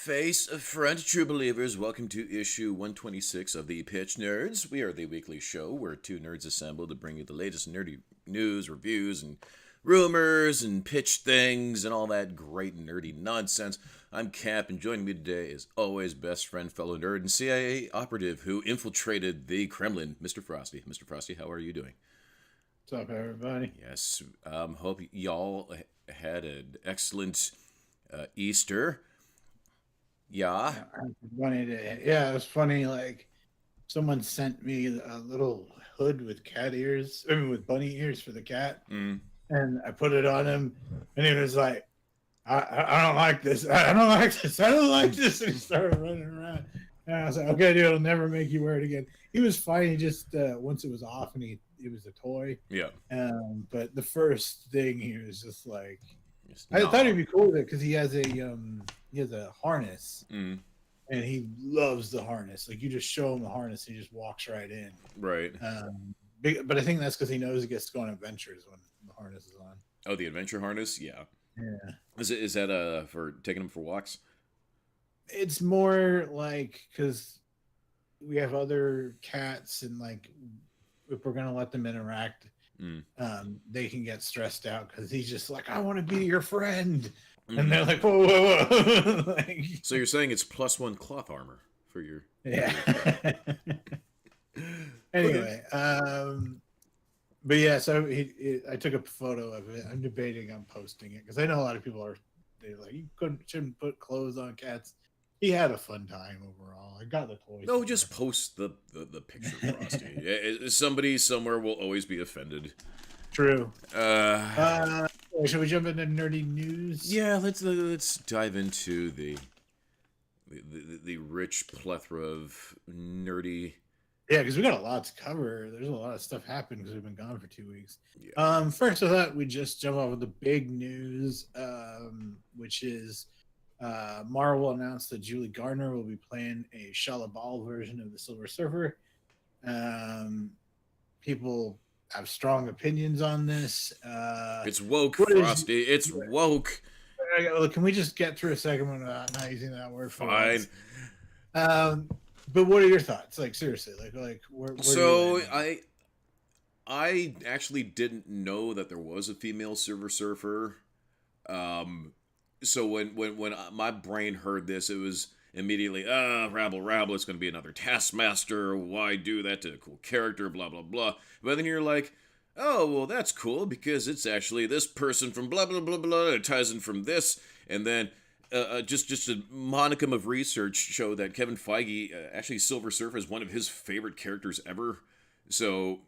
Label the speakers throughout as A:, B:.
A: Face front, true believers. Welcome to issue 126 of the Pitch Nerds. We are the weekly show where two nerds assemble to bring you the latest nerdy news, reviews, and rumors, and pitch things, and all that great nerdy nonsense. I'm Cap, and joining me today is always best friend, fellow nerd, and CIA operative who infiltrated the Kremlin, Mr. Frosty. Mr. Frosty, how are you doing?
B: What's up, everybody?
A: Yes, hope y'all had an excellent Easter. Yeah.
B: Funny day. Yeah, it was funny. Like, someone sent me a little hood with cat ears, with bunny ears for the cat,
A: Mm.
B: and I put it on him, and he was like, I don't like this. I don't like this. I don't like this." And he started running around. And I was like, "Okay, dude, I'll never make you wear it again." He was fine. He just once it was off, and it was a toy.
A: Yeah.
B: But the first thing, he was just like, I
A: No.
B: thought he'd be cool with it because he has a harness,
A: Mm.
B: and he loves the harness. Like, you just show him the harness, he just walks right in.
A: Right.
B: But I think that's because he knows he gets to go on adventures when the harness is on.
A: Oh, the adventure harness? Yeah.
B: Yeah,
A: Is that for taking them for walks?
B: it's more like because we have other cats, and like if we're gonna let them interact,
A: Mm.
B: they can get stressed out because he's just like, "I want to be your friend,"
A: Mm.
B: and they're like, "Whoa, whoa, whoa!" Like,
A: So you're saying it's +1 cloth armor for your...
B: yeah. Anyway, but yeah, so I took a photo of it. I'm debating on posting it because I know a lot of people they're like, "You shouldn't put clothes on cats." He had a fun time overall. I got the toys.
A: No, just post the picture, Frosty. Somebody somewhere will always be offended.
B: True.
A: Uh,
B: Should we jump into nerdy news?
A: yeah, let's dive into the rich plethora of nerdy...
B: Yeah, because we got a lot to cover. There's a lot of stuff happened because we've been gone for 2 weeks.
A: Yeah.
B: First, I thought we'd just jump off with the big news, which is Marvel announced that Julie Gardner will be playing a Shala Ball version of the Silver Surfer. People have strong opinions on this.
A: It's woke,
B: what is-
A: Frosty. It's woke.
B: Can we just get through a segment without not using that word for
A: Fine.
B: once? But what are your thoughts? Like, seriously, where
A: So
B: do you land?
A: I actually didn't know that there was a female Silver Surfer. So when my brain heard this, it was immediately, rabble, rabble, it's going to be another Taskmaster. Why do that to a cool character, blah, blah, blah. But then you're like, oh, well, that's cool because it's actually this person from blah, blah, blah, blah. It ties in from this. And then just a monicum of research show that Kevin Feige, actually Silver Surfer is one of his favorite characters ever. So,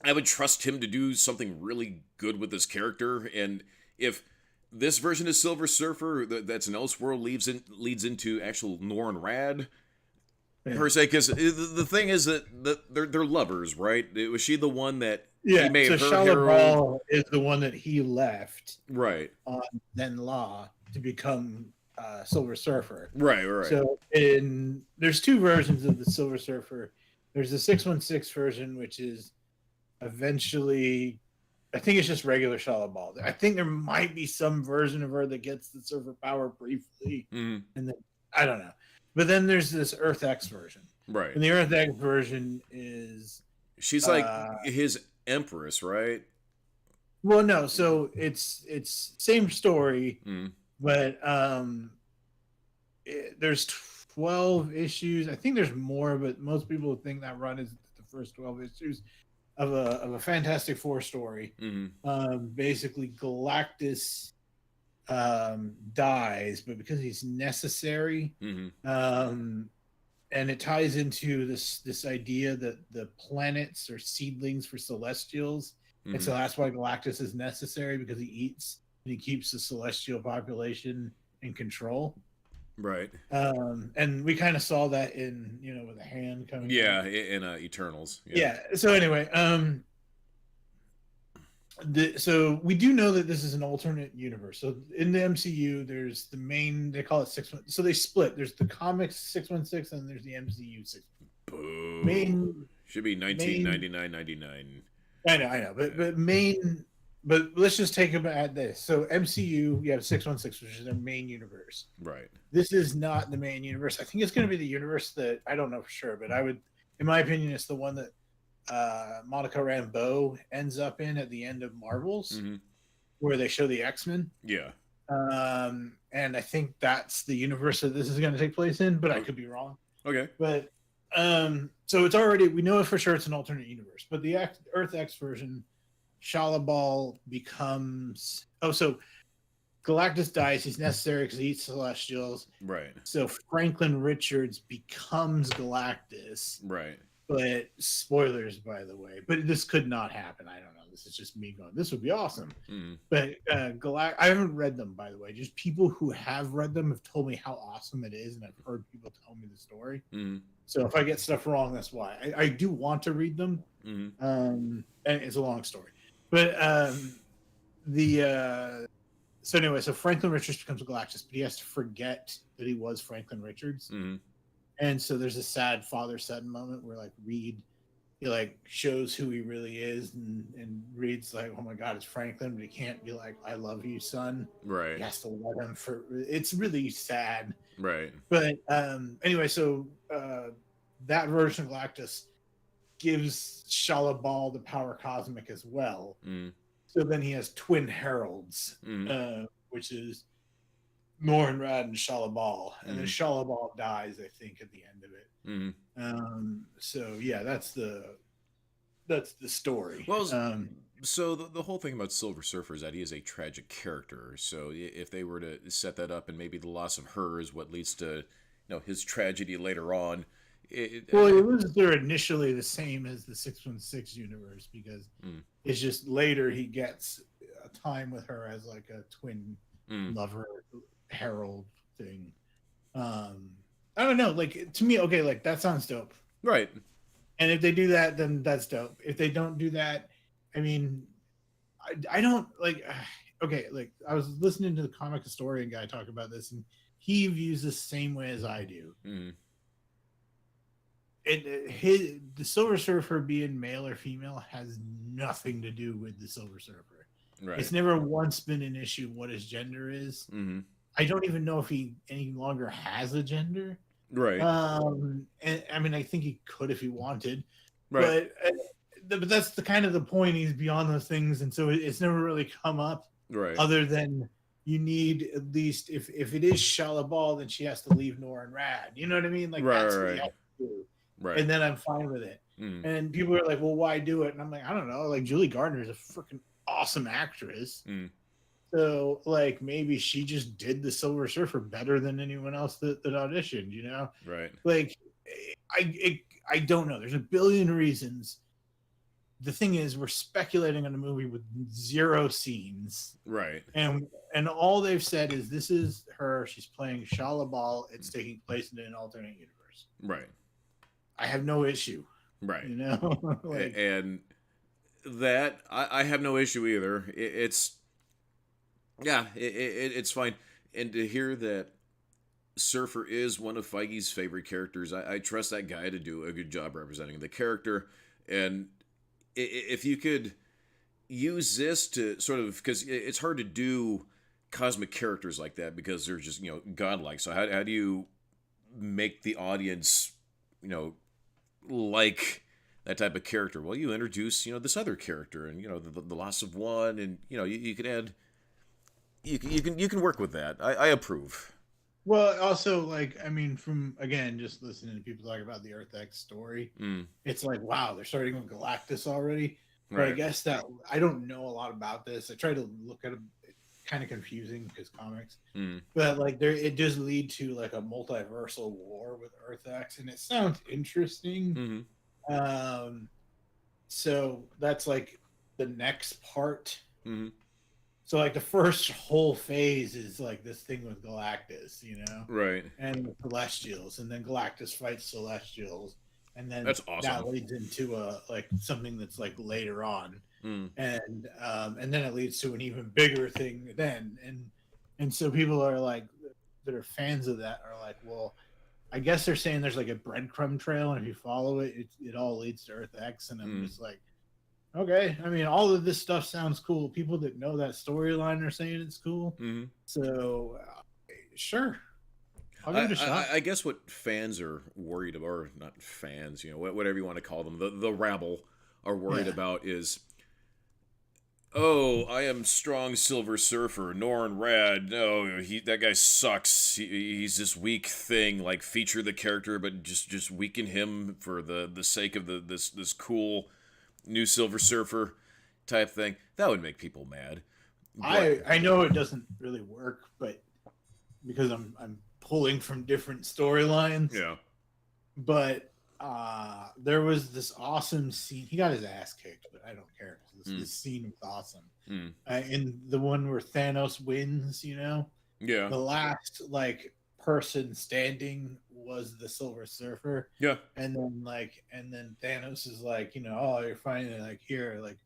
A: I would trust him to do something really good with this character. And if this version of Silver Surfer that's an Elseworld leads into actual Norrin Rad per se, because the thing is that they're lovers, right? Was she the one that he made
B: so
A: her
B: Shala
A: hero?
B: Ball is the one that he left
A: Right,
B: on Then Law to become Silver Surfer.
A: right.
B: So there's two versions of the Silver Surfer. There's the 616 version, which is eventually, I think it's just regular Shala Ball. I think there might be some version of her that gets the surfer power briefly,
A: Mhm.
B: and then I don't know. But then there's this Earth X version,
A: Right.
B: and the Earth X version is
A: She's like his empress, right?
B: well, no. So it's same story,
A: Mm.
B: but there's 12 issues. I think there's more, but most people think that run is the first 12 issues of a Fantastic Four story.
A: Mm-hmm.
B: Basically, Galactus dies, but because he's necessary,
A: Mm-hmm.
B: and it ties into this idea that the planets are seedlings for Celestials,
A: Mm-hmm.
B: and so that's why Galactus is necessary, because he eats and he keeps the Celestial population in control.
A: Right.
B: And we kind of saw that in with a hand coming.
A: Yeah, in Eternals.
B: Yeah. So anyway, so we do know that this is an alternate universe. So in the MCU, there's the main, they call it 616. So they split. There's the comics 616 and there's the MCU 6.
A: Boo. Should be 1999-99.
B: I know. But main but let's just take them at this. So MCU, you have 616, which is their main universe.
A: Right.
B: This is not the main universe. I think it's going to be the universe that I don't know for sure, but I would, in my opinion, it's the one that Monica Rambeau ends up in at the end of Marvels,
A: Mm-hmm.
B: where they show the X-Men.
A: Yeah.
B: And I think that's the universe that this is going to take place in, but I
A: Oh,
B: could be wrong.
A: okay.
B: But so it's already, we know for sure it's an alternate universe, but the Earth X version, Shalabal becomes, so Galactus dies. He's necessary because he eats Celestials.
A: Right.
B: So Franklin Richards becomes Galactus.
A: Right.
B: But spoilers, by the way. But this could not happen. I don't know. This is just me going, this would be awesome.
A: Mm.
B: But I haven't read them, by the way. Just people who have read them have told me how awesome it is, and I've heard people tell me the story.
A: Mm.
B: So if I get stuff wrong, that's why. I do want to read them.
A: Mm.
B: And it's a long story. But so anyway, so Franklin Richards becomes Galactus, but he has to forget that he was Franklin Richards.
A: Mm.
B: And so there's a sad father-son moment where like Reed, he like shows who he really is, and Reed's like, oh my God, it's Franklin, but he can't be like, I love you, son.
A: Right.
B: He has to let him for, it's really sad.
A: Right.
B: But anyway, so that version of Galactus gives Shalabal the power cosmic as well.
A: Mm.
B: So then he has twin heralds, which is Norrin-Rad and Shalabal, and then Shalabal dies, I think, at the end of it. So yeah, that's the story.
A: Well, so the whole thing about Silver Surfer is that he is a tragic character. So if they were to set that up, and maybe the loss of her is what leads to his tragedy later on.
B: It was there initially the same as the 616 universe, because it's just later he gets a time with her as like a twin lover herald thing. I don't know, like to me, okay, like that sounds dope,
A: right?
B: And if they do that, then that's dope. If they don't do that, I mean, I don't like. Okay, like I was listening to the comic historian guy talk about this, and he views this same way as I do. The Silver Surfer being male or female has nothing to do with the Silver Surfer.
A: Right.
B: It's never once been an issue what his gender is. I don't even know if he any longer has a gender.
A: Right.
B: And I mean, I think he could if he wanted.
A: Right.
B: But that's the kind of the point. He's beyond those things, and so it's never really come up.
A: Right.
B: Other than you need at least if it is Shalabal, then she has to leave Norrin-Rad. You know what I mean? Like that's what you have to do.
A: Right.
B: And then I'm fine with it. And people are like, well, why do it? And I'm like, I don't know. Like Julie Gardner is a freaking awesome actress. So like maybe she just did the Silver Surfer better than anyone else that auditioned, you know?
A: Right.
B: Like I don't know. There's a billion reasons. The thing is, we're speculating on a movie with 0 scenes.
A: Right.
B: And all they've said is this is her. She's playing Shalabal. It's taking place in an alternate universe.
A: Right.
B: I have no issue.
A: Right.
B: You know?
A: Like, and that I have no issue either. It's fine. And to hear that Surfer is one of Feige's favorite characters, I trust that guy to do a good job representing the character. And if you could use this to sort of, because it's hard to do cosmic characters like that because they're just godlike. So how do you make the audience like that type of character? Well, you introduce this other character, and the loss of one, and you can add, you can work with that. I approve.
B: Well, also, like, I mean, from again just listening to people talk about the Earth X story, it's like, wow, they're starting with Galactus already. But I guess that I don't know a lot about this. I try to look at it. Kind of confusing because comics, but like it does lead to like a multiversal war with Earth X, and it sounds interesting. So that's like the next part. So like the first whole phase is like this thing with Galactus,
A: right,
B: and the Celestials, and then Galactus fights Celestials, and then
A: that's awesome.
B: That leads into a like something that's like later on. And then it leads to an even bigger thing then, and so people are like that are fans of that are like, well, I guess they're saying there's like a breadcrumb trail, and if you follow it, it all leads to Earth X, and I'm just like, okay. I mean, all of this stuff sounds cool. People that know that storyline are saying it's cool.
A: Hmm.
B: So, sure, I'll
A: I,
B: give it a
A: I
B: shot.
A: I guess what fans are worried about, or not fans, whatever you want to call them, the rabble are worried
B: Yeah.
A: about is, oh, I am strong Silver Surfer, Norrin Rad. No, that guy sucks. He's this weak thing. Like feature the character, but just weaken him for the sake of this cool new Silver Surfer type thing. That would make people mad. But
B: I know it doesn't really work, but because I'm pulling from different storylines,
A: yeah,
B: but there was this awesome scene. He got his ass kicked, but I don't care.
A: mm,
B: This scene was awesome.
A: mm,
B: In the one where Thanos wins,
A: yeah,
B: the last like person standing was the Silver Surfer,
A: yeah.
B: and then Thanos is like, oh, you're finally like here, like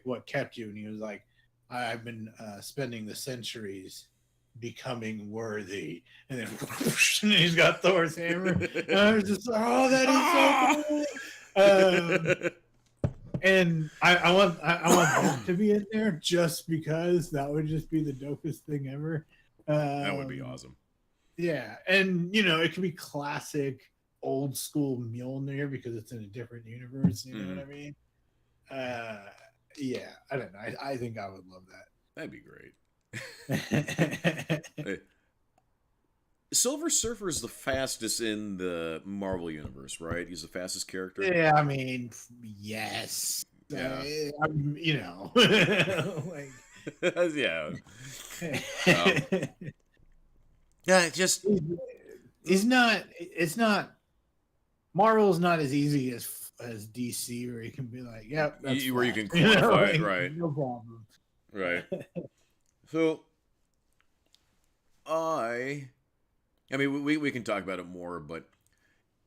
B: what kept you? And he was like, I've been spending the centuries becoming worthy, and then and he's got Thor's hammer. And I was just like, oh, that is so cool. And I want that to be in there just because that would just be the dopest thing ever.
A: That would be awesome.
B: Yeah, and it could be classic old school Mjolnir because it's in a different universe. You know what I mean? Uh, yeah, I don't know. I think I would love
A: That'd be great.
B: that.
A: Hey, Silver Surfer is the fastest in the Marvel universe, right? He's the fastest character.
B: Yeah, I mean, yes.
A: Yeah.
B: Like,
A: Yeah. Um, yeah, it just
B: he's not. It's not. Marvel's not as easy as DC, where you can be like, "Yep, that's
A: where you
B: fast."
A: can quantify it,
B: Like,
A: right?
B: no problem.
A: Right. So I mean, we can talk about it more, but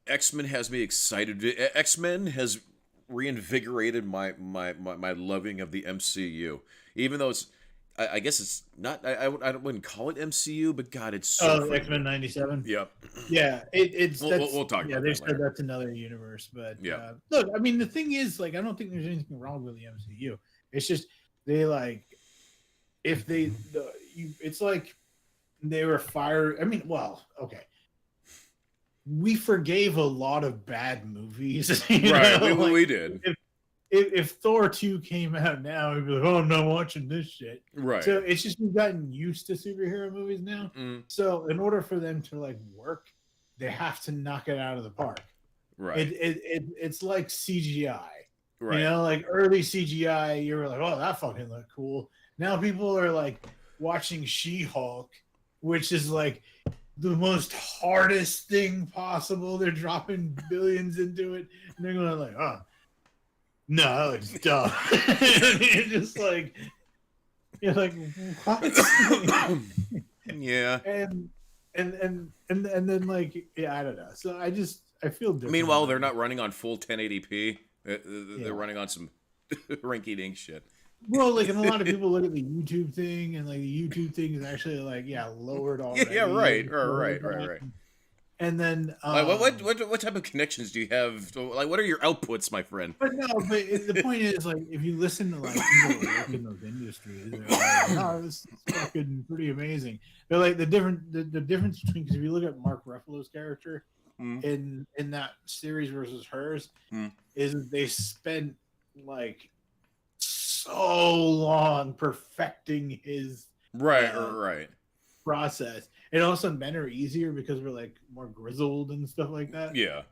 A: X-Men has me excited. X-Men has reinvigorated my loving of the MCU, even though I guess it's not. I wouldn't call it MCU, but God, it's so
B: Oh,
A: freaking
B: X Men
A: good.
B: '97.
A: Yep.
B: Yeah, it's
A: We'll talk
B: yeah.
A: about
B: They
A: that
B: said
A: later.
B: that's another universe, but
A: Yeah.
B: look, I mean, the thing is, like, I don't think there's anything wrong with the MCU. It's just they like if it's like they were fired. I mean, well, okay, we forgave a lot of bad movies.
A: Right.
B: Like,
A: We did.
B: if Thor 2 came out now, we'd be like, oh, I'm not watching this shit.
A: Right.
B: So it's just we've gotten used to superhero movies now.
A: Mm,
B: So in order for them to like work, they have to knock it out of the park.
A: right.
B: It's like CGI.
A: Right.
B: Like early CGI, you were like, oh, that fucking looked cool. Now people are like watching She-Hulk, which is like the most hardest thing possible. They're dropping billions into it, and they're going like, oh, no, that looks dumb. You're like, what?
A: Yeah.
B: and then like, yeah, I don't know. So I feel different.
A: Meanwhile, they're not running on full 1080p. They're
B: Yeah.
A: running on some rinky-dink shit.
B: Well, like, and a lot of people look at the YouTube thing, and like the YouTube thing is actually like, yeah, lowered already.
A: Yeah, right.
B: And then
A: What type of connections do you have? Like, what are your outputs, my friend?
B: But no, but the point is, like, if you listen to like people that work in those industries, they're like, "No, this is fucking pretty amazing." They're like the difference between, because if you look at Mark Ruffalo's character in that series versus hers, is they spent like so long perfecting his
A: Right.
B: process. And also men are easier because we're like more grizzled and stuff like that.
A: Yeah.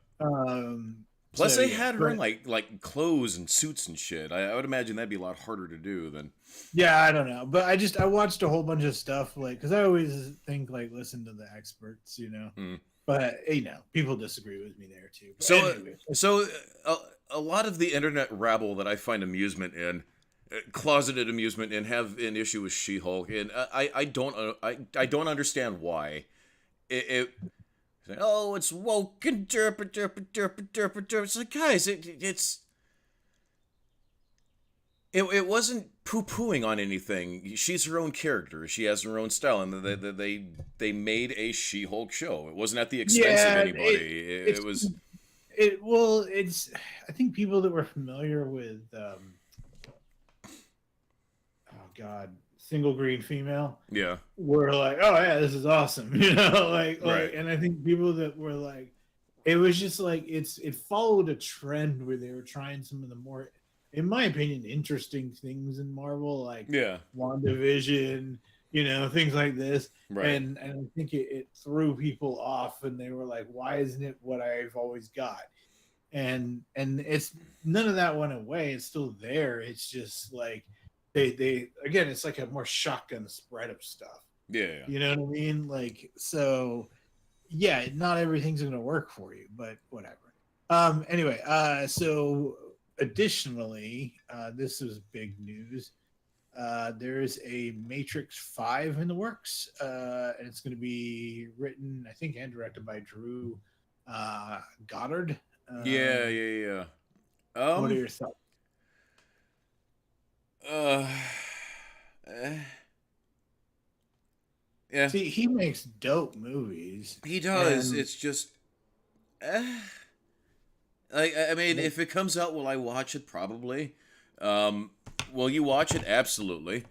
B: Plus
A: they had her in like clothes and suits and shit. I would imagine that'd be a lot harder to do than.
B: Yeah, I don't know, but I watched a whole bunch of stuff, like, because I always think like listen to the experts, But people disagree with me there too. But
A: so a lot of the internet rabble that I find amusement in, closeted amusement in, have an issue with She-Hulk, and I don't understand why. It's woke and derp. It's like, guys, it wasn't poo-pooing on anything. She's her own character. She has her own style, and they made a She-Hulk show. It wasn't at the expense of anybody. It was.
B: It's. I think people that were familiar with God, single green female
A: Yeah.
B: were like, oh yeah, this is awesome,
A: Right.
B: and I think people that were like, it was just like it followed a trend where they were trying some of the more, in my opinion, interesting things in Marvel, like
A: Yeah.
B: WandaVision, things like this,
A: Right.
B: and I think it threw people off, and they were like, why isn't it what I've always got? And it's none of that went away. It's still there. It's just like they again, it's like a more shotgun spread of stuff.
A: Yeah. Yeah.
B: You know what I mean? Like, so yeah, not everything's gonna work for you, but whatever. Anyway, so additionally, this is big news. There is a Matrix 5 in the works, and it's going to be written, I think, and directed by Drew Goddard.
A: Yeah. Yeah. Yeah.
B: What are your thoughts?
A: Uh. eh, yeah.
B: See, he makes dope movies,
A: He does.
B: and
A: It's just. Uh, I mean, if it comes out, will I watch it? Probably. Um, will you watch it? Absolutely.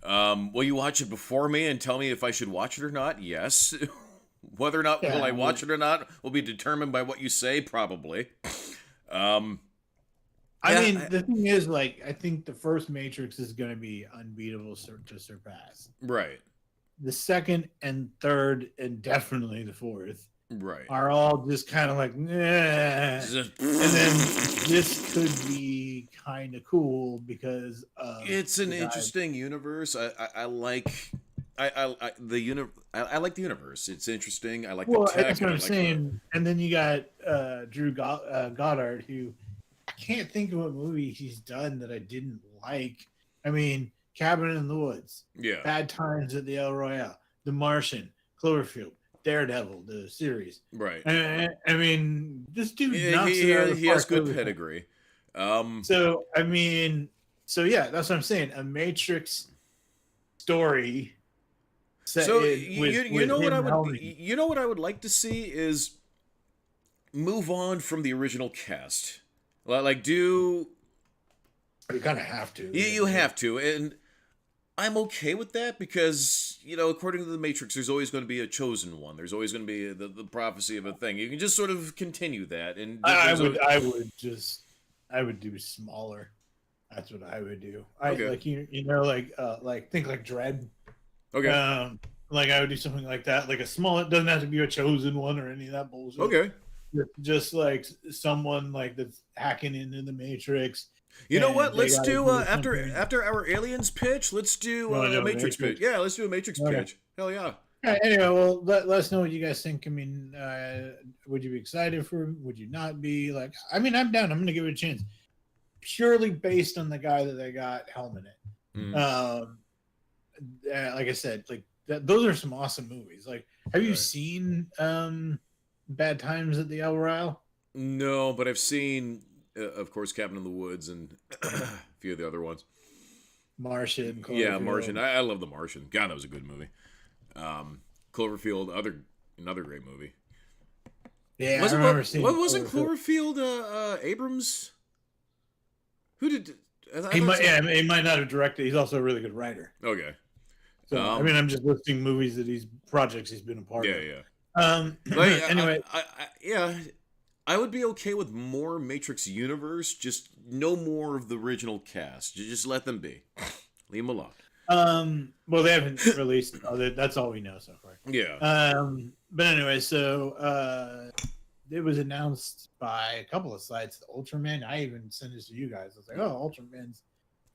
A: Will you watch it before me and tell me if I should watch it or not? Yes. Whether or not will
B: yeah,
A: I watch it or not will be determined by what you say. Probably. Um,
B: I
A: yeah.
B: mean, the thing is, like, I think the first Matrix is going to be unbeatable to surpass.
A: Right.
B: The second and third, and definitely the fourth,
A: Right.
B: are all just kind of like, nah. And then this could be kind of cool because
A: It's an interesting universe. I like. I like the universe. It's interesting. I like the
B: well,
A: tech.
B: that's what
A: I
B: I'm
A: like
B: saying. And then you got Drew Goddard, who I can't think of what movie he's done that I didn't like. I mean, Cabin in the Woods,
A: yeah.
B: Bad Times at the El Royale, The Martian, Cloverfield, Daredevil, the series.
A: Right.
B: I mean, this dude
A: Yeah,
B: knocks it out of the
A: he has
B: park
A: good
B: every time.
A: pedigree.
B: So I mean, so yeah, that's what I'm saying. A Matrix story set
A: So
B: in with
A: know what I
B: him
A: would
B: helming.
A: know what I would like to see is move on from the original cast. Like do
B: You kind of have to.
A: you have to, and I'm okay with that because according to the Matrix, there's always going to be a chosen one. There's always going to be the prophecy of a thing. You can just sort of continue that, and
B: I would do smaller. That's what I would do. I
A: Okay.
B: like like think like Dread.
A: Okay.
B: Like I would do something like that, like a small. It doesn't have to be a chosen one or any of that bullshit.
A: Okay.
B: Just like someone like that's hacking into the Matrix.
A: You know what?
B: And they
A: Let's
B: gotta
A: do
B: something.
A: after our aliens pitch. Let's do
B: You wanna do
A: a
B: a
A: Matrix pitch.
B: Matrix?
A: Yeah, let's do a Matrix
B: Okay.
A: pitch. Hell yeah.
B: All right, anyway, well, let us know what you guys think. I mean, would you be excited for him? Would you not be? Like, I mean, I'm down. I'm going to give it a chance, purely based on the guy that they got helmet it.
A: Mm.
B: Like I said, like those are some awesome movies. Like, have you
A: Right.
B: seen Bad Times at the El Royale?
A: No, but I've seen, of course, Cabin in the Woods and a few of the other ones.
B: Martian.
A: Yeah,
B: Cloverfield.
A: Martian. I love The Martian. God, that was a good movie. Cloverfield, another great movie.
B: Yeah, I remember seeing.
A: Wasn't Cloverfield Abrams? Who did?
B: He might not have directed. He's also a really good writer.
A: Okay.
B: So I mean, I'm just listing movies that projects he's been a part of.
A: Yeah. Like,
B: Anyway,
A: I would be okay with more Matrix universe. Just no more of the original cast. Just let them be. Leave them alone.
B: Well, they haven't released. That's all we know so far.
A: Yeah.
B: But anyway, so it was announced by a couple of sites. Ultraman. I even sent this to you guys. I was like, "Oh, Ultraman's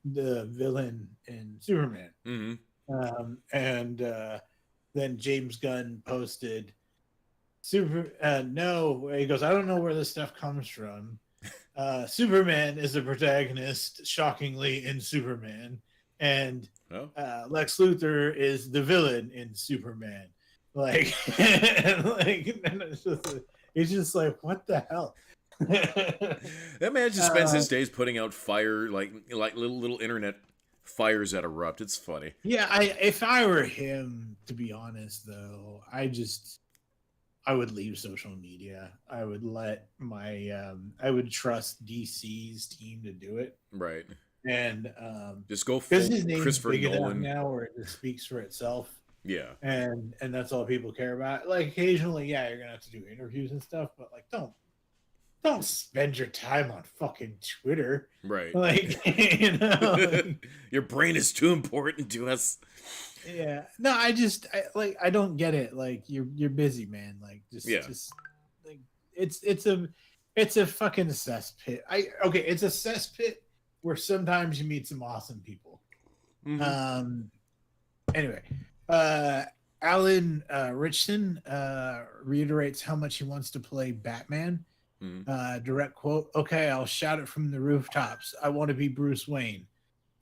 B: the villain in Superman."
A: Mm-hmm.
B: And then James Gunn posted, no, he goes, "I don't know where this stuff comes from. Superman is the protagonist, shockingly, in Superman." And Lex Luthor is the villain in Superman. Like, and it's just like, what the hell?
A: That man just spends his days putting out fire, like little internet fires that erupt. It's funny.
B: Yeah, if I were him, to be honest, though, I would leave social media. I would let I would trust DC's team to do it.
A: Right.
B: and
A: Just go
B: because
A: full
B: his name's
A: Christopher
B: big enough
A: Nolan.
B: now where it just speaks for itself,
A: Yeah.
B: and that's all people care about. Like occasionally, yeah, you're gonna have to do interviews and stuff, but like don't spend your time on fucking Twitter.
A: Right.
B: Like, like,
A: Your brain is too important to us.
B: yeah. No, I don't get it. Like you're busy, man. Like
A: Yeah.
B: just like it's a fucking cesspit. It's a cesspit where sometimes you meet some awesome people.
A: Mm-hmm.
B: Um anyway, uh Alan Richson reiterates how much he wants to play Batman.
A: Mm-hmm.
B: Direct quote, okay, I'll shout it from the rooftops. I want to be Bruce Wayne.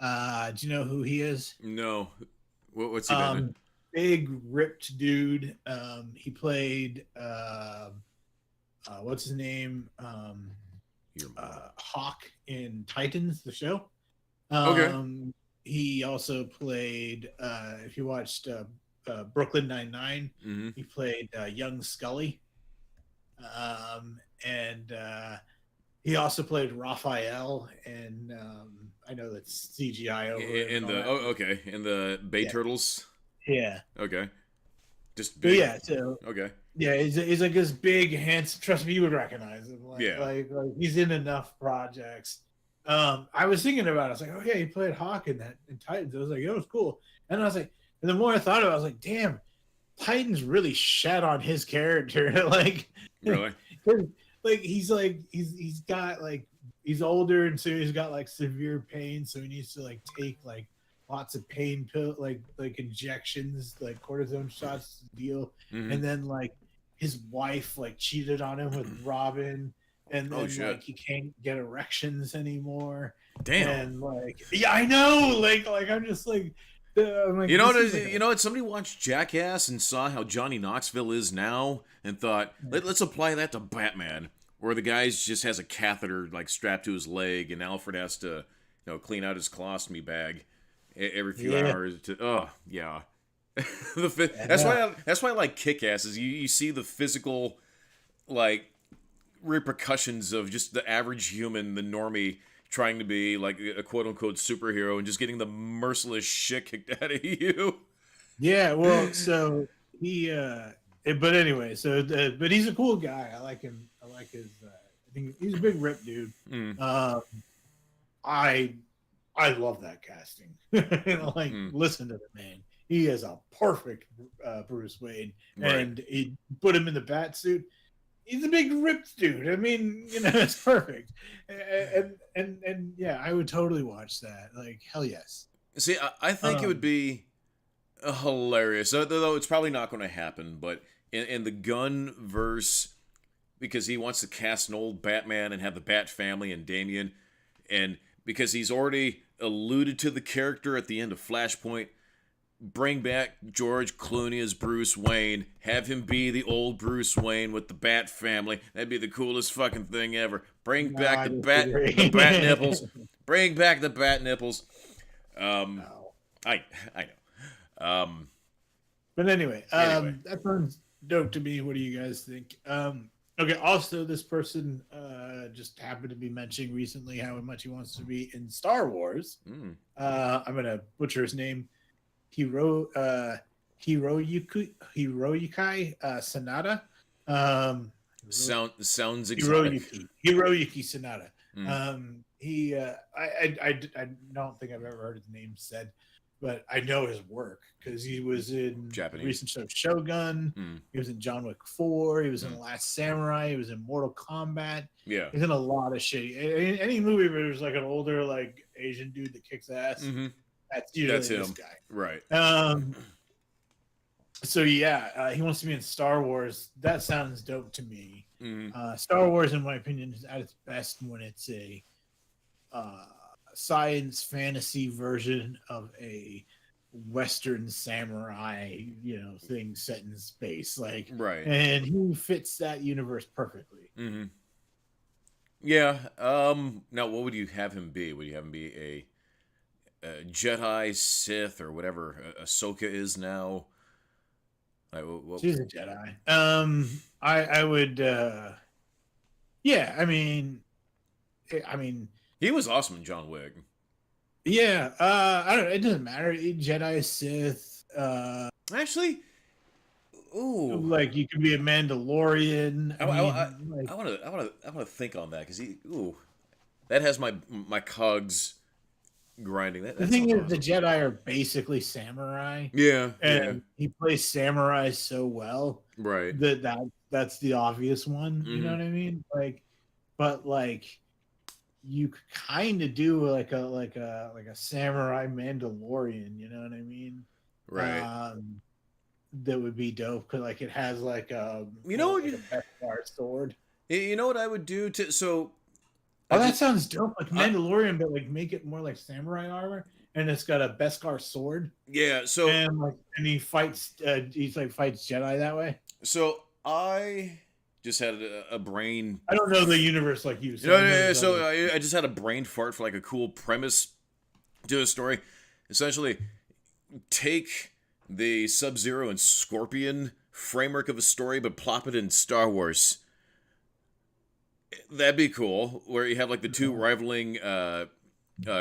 B: Do you know who he is?
A: No. What's he been in?
B: Um, Big ripped dude. He played what's his name? Hawk in Titans, the show.
A: Okay.
B: He also played if you watched Brooklyn Nine-Nine,
A: Mm-hmm.
B: he played young Scully. And he also played Raphael, and I know that's CGI over it
A: In
B: and all
A: the
B: that.
A: okay, in the Bay
B: Yeah.
A: Turtles.
B: Yeah.
A: Okay. Just
B: But
A: big.
B: yeah, so
A: Okay.
B: yeah, he's like this big, handsome. Trust me, you would recognize him.
A: Yeah.
B: Like he's in enough projects. I was thinking about it. I was like, oh yeah, he played Hawk in that in Titans. I was like, it was cool. And I was like, and the more I thought of it, I was like, damn, Titans really shat on his character.
A: Really?
B: He's got like he's older, and so he's got like severe pain, so he needs to like take like lots of pain pill like injections, like cortisone shots to deal.
A: Mm-hmm.
B: And then like his wife like cheated on him with Robin, and
A: Oh
B: then
A: shit.
B: like he can't get erections anymore.
A: Damn.
B: And like yeah, I know. Like I'm just like I'm like,
A: You know what?
B: this is like
A: You know what? Somebody watched Jackass and saw how Johnny Knoxville is now, and thought, let's apply that to Batman, where the guy just has a catheter like strapped to his leg, and Alfred has to, clean out his colostomy bag every few hours. Oh yeah. That's why I like Kick-Ass. Is you see the physical like repercussions of just the average human, the normie, trying to be like a quote unquote superhero and just getting the merciless shit kicked out of you.
B: Yeah, well, so he but anyway, but he's a cool guy. I like him. I like his I think he's a big rip dude.
A: Mm.
B: I love that casting. Listen to the man. He is a perfect Bruce Wayne.
A: Right.
B: And he put him in the bat suit. He's a big ripped dude. I mean, it's perfect. And yeah, I would totally watch that. Like, hell yes.
A: See, I think it would be hilarious. Though it's probably not going to happen, but in the Gunn verse, because he wants to cast an old Batman and have the Bat family and Damian, and because he's already alluded to the character at the end of Flashpoint, bring back George Clooney as Bruce Wayne, have him be the old Bruce Wayne with the Bat family. That'd be the coolest fucking thing ever. Bring back the bat nipples. Bring back the bat nipples.
B: No.
A: I know.
B: But anyway, that sounds dope to me. What do you guys think? Okay, also this person just happened to be mentioning recently how much he wants to be in Star Wars. I'm gonna butcher his name. Hiroyuki Sanada.
A: Sounds exotic.
B: Hiroyuki Sanada. I don't think I've ever heard his name said, but I know his work because he was in
A: Japanese.
B: the recent show Shogun. He was in John Wick 4. He was in The Last Samurai. He was in Mortal Kombat.
A: Yeah,
B: he's in a lot of shit. Any movie where there's like an older like Asian dude that kicks ass, that's usually this guy,
A: right?
B: So yeah, he wants to be in Star Wars. That sounds dope to me. Star Wars, in my opinion, is at its best when it's a science fantasy version of a Western samurai, thing set in space, like
A: right.
B: And he fits that universe perfectly.
A: Yeah. Now, what would you have him be? Would you have him be a Jedi, Sith, or whatever Ahsoka is now?
B: She's a Jedi. I would. Yeah, I mean,
A: he was awesome in John Wick.
B: Yeah, I don't know. It doesn't matter. Jedi, Sith,
A: Actually, ooh,
B: like you could be a Mandalorian.
A: I,
B: I
A: I, I,
B: mean, like
A: I want to think on that because ooh, that has my cogs grinding.
B: the
A: That
B: thing
A: sounds
B: is, the
A: awesome.
B: Jedi are basically samurai,
A: Yeah, yeah,
B: and he plays samurai so well
A: right.
B: that's the obvious one. You know
A: Mm-hmm.
B: what I mean? Like, but like you could kind of do like a samurai Mandalorian. You know what I mean?
A: Right.
B: Um, that would be dope because like it has
A: You know,
B: like a Beskar sword.
A: you know what I would do to so I
B: Oh, that
A: just
B: sounds dope. Like
A: I
B: Mandalorian, but like make it more like samurai armor, and it's got a Beskar sword,
A: yeah.
B: and he fights. He's like fights Jedi that way.
A: So I just had a brain.
B: I don't know the universe like you,
A: You
B: so
A: know,
B: I know
A: yeah,
B: there's
A: so
B: other.
A: I just had a brain fart for like a cool premise to a story. Essentially, take the Sub Zero and Scorpion framework of a story, but plop it in Star Wars. That'd be cool. Where you have like the two rivaling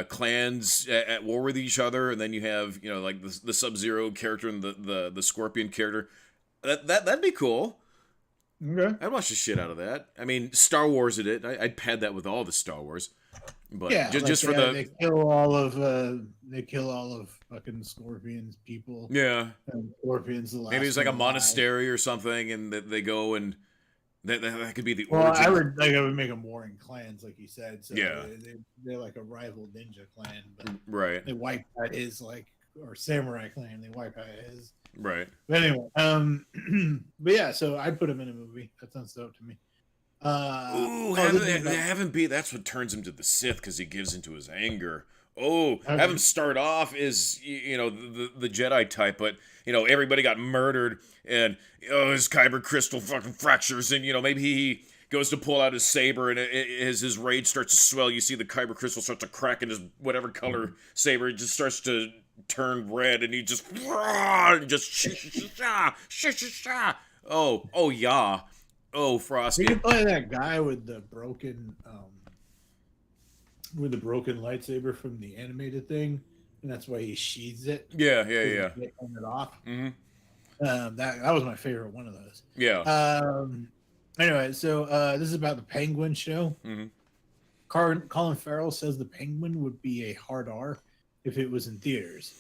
A: clans at war with each other, and then you have like the Sub Zero character and the Scorpion character. That'd be cool.
B: Okay.
A: I'd watch the shit out of that. I mean, Star Wars did it. I'd pad that with all the Star Wars, but
B: Yeah, like
A: just for the
B: they kill all of fucking Scorpion's people,
A: yeah,
B: and Scorpion's the
A: maybe
B: last
A: it's like
B: one
A: a
B: alive.
A: monastery or something, and that they go and that could be the
B: Well,
A: origin.
B: I would make them warring clans, like you said. So
A: Yeah,
B: they're like a rival ninja clan, but
A: right,
B: they wipe out his like or samurai clan. They wipe out his.
A: right.
B: But anyway, but yeah, so I'd put him in a movie. That sounds dope to me.
A: Ooh,
B: This is about
A: have him be. That's what turns him to the Sith because he gives into his anger. Oh, have him
B: okay.
A: start off as the Jedi type, but everybody got murdered, and his kyber crystal fucking fractures, and maybe he goes to pull out his saber, and as his rage starts to swell, you see the kyber crystal start to crack, and his whatever color saber it just starts to turn red, and he just oh yeah. Oh,
B: We
A: Frosty.
B: could play that guy with the broken lightsaber from the animated thing, and that's why he sheathes it
A: Yeah, yeah,
B: so he
A: yeah.
B: can't turn it off.
A: Mm-hmm.
B: That was my favorite one of those.
A: Yeah.
B: Um, anyway, so this is about the Penguin show.
A: Mm-hmm.
B: Colin Farrell says the Penguin would be a hard R if it was in theaters.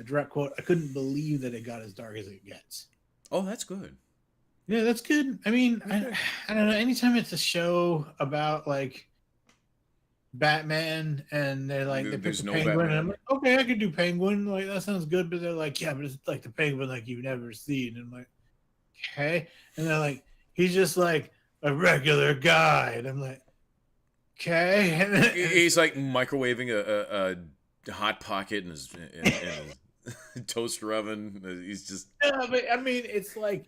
B: Direct quote: "I couldn't believe that it got as dark as it gets."
A: Oh, that's good.
B: Yeah, that's good. I mean,
A: Okay.
B: I don't know. Anytime it's a show about like Batman and they pick
A: There's
B: the
A: no
B: Penguin, and I'm
A: Batman.
B: like, okay, I could do Penguin. Like that sounds good. But they're like, yeah, but it's like the Penguin like you've never seen. And I'm like, okay. And they're like, he's just like a regular guy. And I'm like, okay. And
A: He's like microwaving a hot pocket in his toaster oven. He's just
B: yeah, but I mean, it's like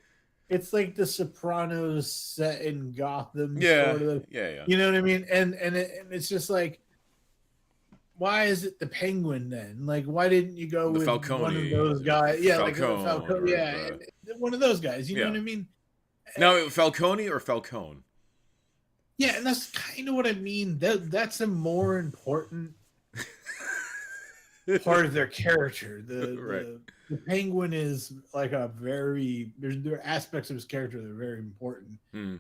B: the Sopranos set in Gotham,
A: yeah,
B: sort of.
A: yeah, yeah.
B: You know what I mean? And it's just like, why is it the Penguin then? Like, why didn't you go
A: The
B: with one of
A: Falcone,
B: those guys? Yeah, like a
A: Falcone,
B: Falcone.
A: or
B: Yeah, one of those guys. You know
A: yeah.
B: what I mean?
A: Now Falcone or Falcone?
B: Yeah, and that's kind of what I mean. That's a more important part of their character.
A: Right.
B: The Penguin is like a very there are aspects of his character that are very important.
A: Mm.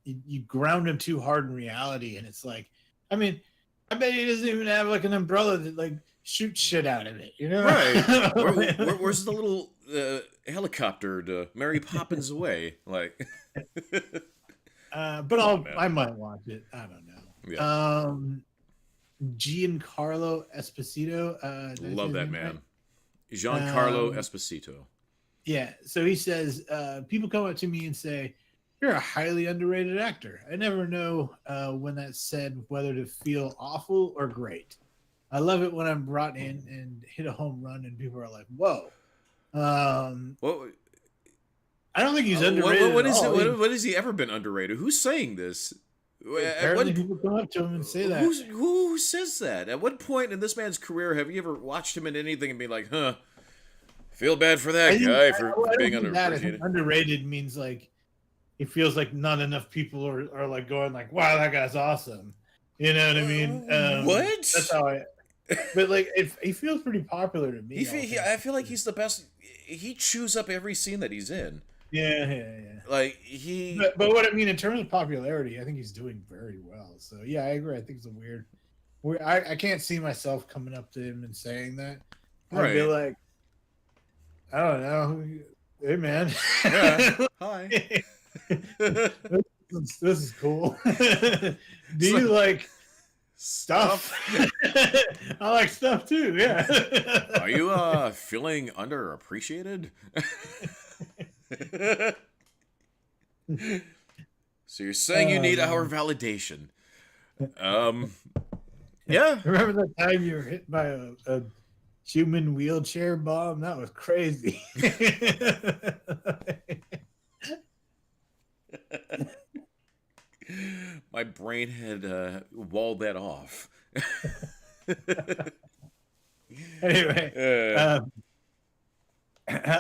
B: You ground him too hard in reality, and it's like, I mean, I bet he doesn't even have like an umbrella that like shoots shit out of it, you know?
A: Right. Where's the little helicopter to Mary Poppins away? Like,
B: But
A: come on, man.
B: I might watch it. I don't know.
A: Yeah.
B: Giancarlo Esposito. Did I say
A: Love
B: his
A: that
B: name
A: man.
B: right?
A: Giancarlo Esposito.
B: Yeah. So he says, people come up to me and say, "You're a highly underrated actor. I never know when that's said whether to feel awful or great. I love it when I'm brought in and hit a home run and people are like, whoa."
A: What?
B: I don't think he's underrated
A: What
B: at
A: is it?
B: all.
A: What has he ever been underrated? Who's saying this? At
B: Apparently,
A: what?
B: people come up to him and say that.
A: Who says that? At what point in this man's career have you ever watched him in anything and be like, huh? Feel bad for that guy for
B: I
A: being
B: don't think that. I think
A: underappreciated.
B: underrated means like it feels like not enough people are like going like, "Wow, that guy's awesome." You know what I mean?
A: What?
B: That's how I. but like he feels pretty popular to me. All things
A: I feel like
B: considered.
A: he's the best. He chews up every scene that he's in.
B: Yeah, yeah, yeah.
A: Like he
B: But what I mean in terms of popularity, I think he's doing very well. So yeah, I agree. I think it's a weird. I can't see myself coming up to him and saying that. I'd be
A: right.
B: like, I don't know, hey man,
A: Yeah. Hi.
B: this is cool. Do you
A: So
B: like stuff?
A: stuff.
B: I like stuff too. Yeah.
A: Are you feeling underappreciated? So you're saying you need our
B: Man.
A: validation? Um. Yeah.
B: Remember that time you were hit by a human wheelchair bomb? That was crazy.
A: My brain had walled that off.
B: Anyway,
A: uh,
B: um,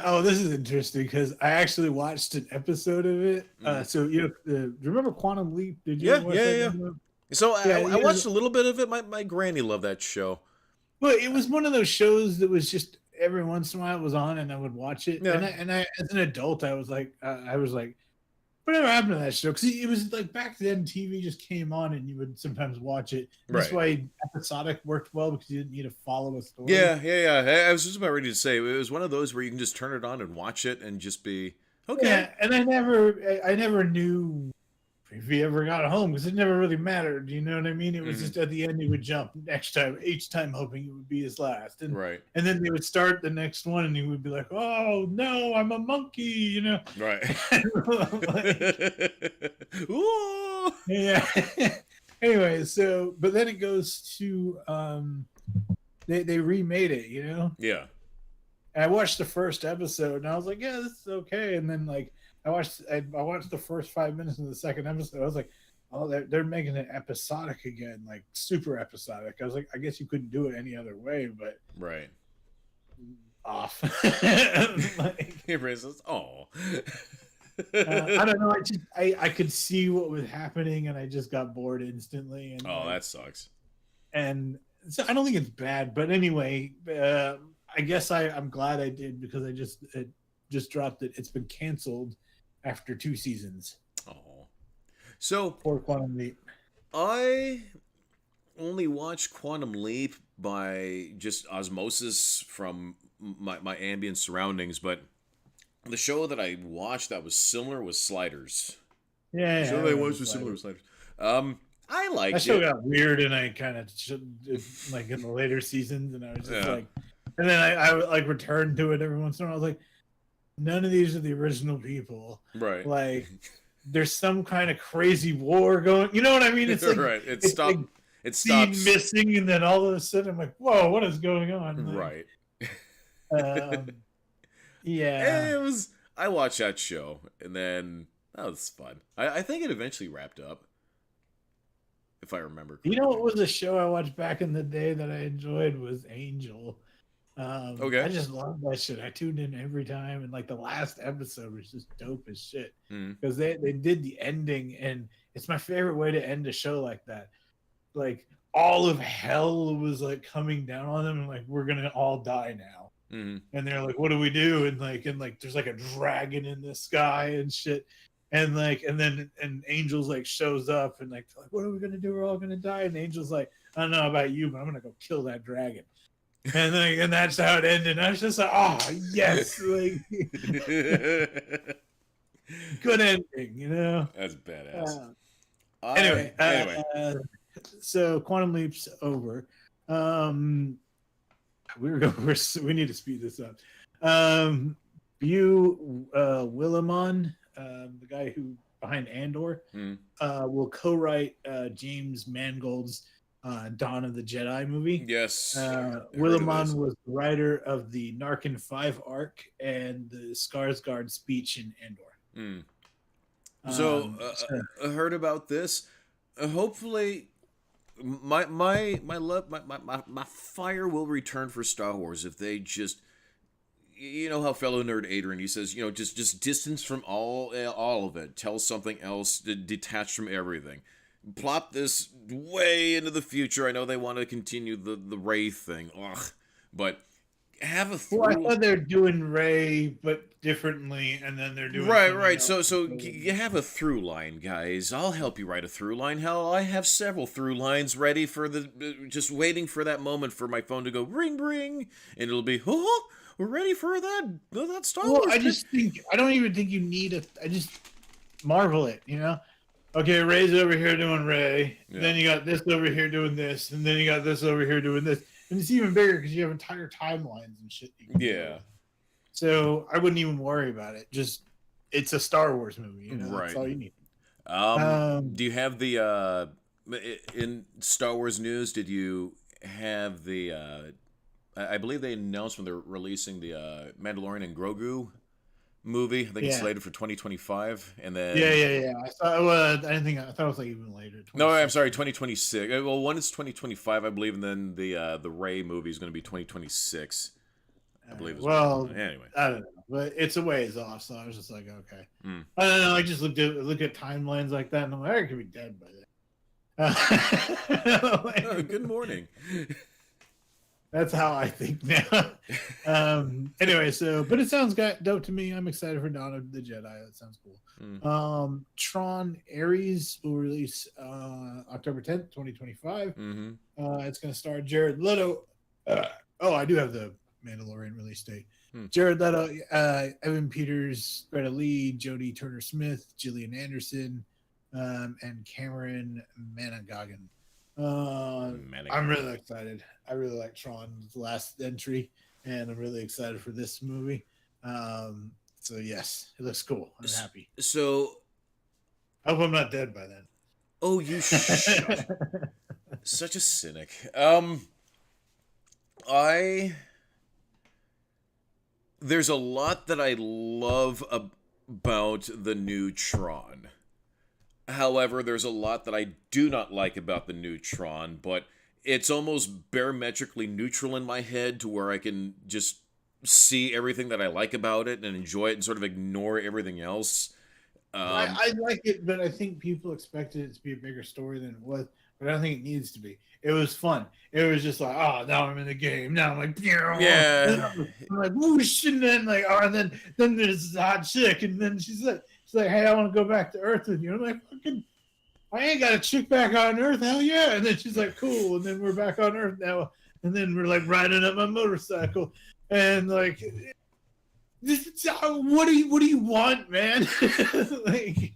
B: oh, this is interesting because I actually watched an episode of it.
A: mm.
B: So do you remember Quantum Leap? Did you ever
A: Yeah,
B: watch
A: yeah,
B: that?
A: yeah. So
B: Yeah,
A: I watched a little bit of it. My granny loved that show.
B: well, it was one of those shows that was just every once in a while it was on, and I would watch it.
A: Yeah.
B: And I as an adult, I was like, whatever happened to that show? Because it was like back then, TV just came on, and you would sometimes watch it. And that's
A: Right.
B: why episodic worked well because you didn't need to follow a story.
A: Yeah, yeah, yeah. I was just about ready to say it was one of those where you can just turn it on and watch it and just be okay.
B: Yeah, and I never knew if he ever got home because it never really mattered. You know what I mean? It was
A: Hmm.
B: just at the end he would jump next time, each time hoping it would be his last,
A: Right.
B: and then they would start the next one, and he would be like, "Oh no, I'm a monkey," you know.
A: Right.
B: Like,
A: Ooh.
B: yeah. Anyway, so but then it goes to they remade it, you know.
A: Yeah.
B: And I watched the first episode and I was like, yeah, this is okay. And then like I watched the first 5 minutes of the second episode. I was like, oh, they're making it episodic again, like super episodic. I was like, I guess you couldn't do it any other way, but
A: Right.
B: off. Like,
A: He raises. Oh.
B: I don't know. I could see what was happening, and I just got bored instantly. And
A: Oh, that sucks.
B: and so I don't think it's bad, but anyway, I guess I'm glad I did because it just dropped it. It's been canceled after 2 seasons.
A: Oh. So
B: Poor Quantum Leap.
A: I only watched Quantum Leap by just osmosis from my ambient surroundings, but the show that I watched that was similar was Sliders.
B: Yeah,
A: The
B: yeah, I
A: show that I
B: remember
A: watched was similar
B: Sliders.
A: to Sliders. I
B: That
A: liked
B: show
A: it.
B: got weird, and I kind of like in the later seasons, and I was just
A: Yeah.
B: like, and then I would like return to it every once in a while. I was like, none of these are the original people.
A: Right.
B: Like, there's some kind of crazy war going. You know what I mean? It's like
A: Right. It
B: it's like
A: stopped. It
B: scene
A: stops.
B: missing, and then all of a sudden I'm like, whoa, what is going on?
A: Right.
B: Like, yeah.
A: It was. I watched that show, and then that was fun. I think it eventually wrapped up, if I remember
B: You
A: correctly.
B: know what was a show I watched back in the day that I enjoyed was Angel. I
A: Okay.
B: just love that shit. I tuned in every time, and like the last episode was just dope as shit
A: Mm.
B: because they did the ending, and it's my favorite way to end a show like that. Like all of hell was like coming down on them, and like we're gonna all die now.
A: Mm.
B: And they're like, "What do we do?" And there's like a dragon in the sky and shit. And Angel's like shows up and like, what are we gonna do? We're all gonna die. And Angel's like, I don't know about you, but I'm gonna go kill that dragon. And that's how it ended. And I was just like, oh yes, like good ending, you know.
A: That's badass.
B: Anyway,
A: Anyway.
B: so Quantum Leap's over. We need to speed this up. Willimon, the guy who behind Andor,
A: Mm.
B: will co-write James Mangold's Dawn of the Jedi movie.
A: Yes. I heard of
B: Willimon
A: this.
B: was the writer of the Narkin 5 arc and the Skarsgård speech in Andor.
A: Mm. So
B: So-
A: I heard about this. Hopefully, my fire will return for Star Wars if they just, you know how fellow nerd Adrian, he says, just distance from all of it, tell something else, detach from everything. plop this way into the future. I know they want to continue the Ray thing. Ugh. But have a
B: Well, I
A: through.
B: thought they're doing Ray, but differently, and then they're doing
A: Right,
B: something
A: right.
B: else.
A: So you have a through line, guys. I'll help you write a through line. Hell, I have several through lines ready for just waiting for that moment for my phone to go ring ring, and it'll be, oh, we're ready for that Star
B: Well,
A: Wars.
B: I just think I don't even think you need a. I just marvel it, you know. Okay, Ray's over here doing Ray.
A: Yeah.
B: Then you got this over here doing this, and then you got this over here doing this, and it's even bigger because you have entire timelines and shit.
A: Yeah.
B: So I wouldn't even worry about it. Just it's a Star Wars movie, you know.
A: Right.
B: That's all you need.
A: Do you have the in Star Wars news? Did you have the? I believe they announced when they're releasing the Mandalorian and Grogu movie. I think it's
B: Yeah.
A: slated for 2025, and then
B: Yeah. I thought. Well, I didn't think. I thought it was like even later.
A: no, I'm
B: 26.
A: sorry, 2026. Well, one is 2025, I believe, and then the Ray movie is going to be 2026. I believe.
B: Well,
A: anyway,
B: I don't know, but it's a ways off, so I was just like, okay.
A: Mm.
B: I don't know. I just look at timelines like that, and I'm like, I could be dead by then.
A: Oh, good morning.
B: That's how I think now. Anyway, but it sounds dope to me. I'm excited for Dawn of the Jedi. That sounds cool. Tron Ares will release October 10th, 2025.
A: Mm-hmm.
B: It's going to star Jared Leto. I do have the Mandalorian release date. Jared Leto, Evan Peters, Greta Lee, Jodie Turner-Smith, Gillian Anderson, and Cameron Managagan. I'm really excited. I really like Tron's last entry, and I'm really excited for this movie. So yes, it looks cool. I'm happy.
A: So
B: I hope I'm not dead by then.
A: Oh, you shut. Such a cynic. There's a lot that I love about the new Tron. However, there's a lot that I do not like about the new Tron, but it's almost barometrically neutral in my head to where I can just see everything that I like about it and enjoy it and sort of ignore everything else.
B: I like it, but I think people expected it to be a bigger story than it was. But I don't think it needs to be. It was fun. It was just like, oh, now I'm in the game. Now I'm like,
A: yeah.
B: I'm like, whoosh, and then like, oh, and then there's this hot chick, and then she's like, hey, I want to go back to Earth with you. I'm like, fucking, I ain't got a chick back on Earth. Hell yeah! And then she's like, cool. And then we're back on Earth now. And then we're like riding up my motorcycle, and like, what do you want, man? Like.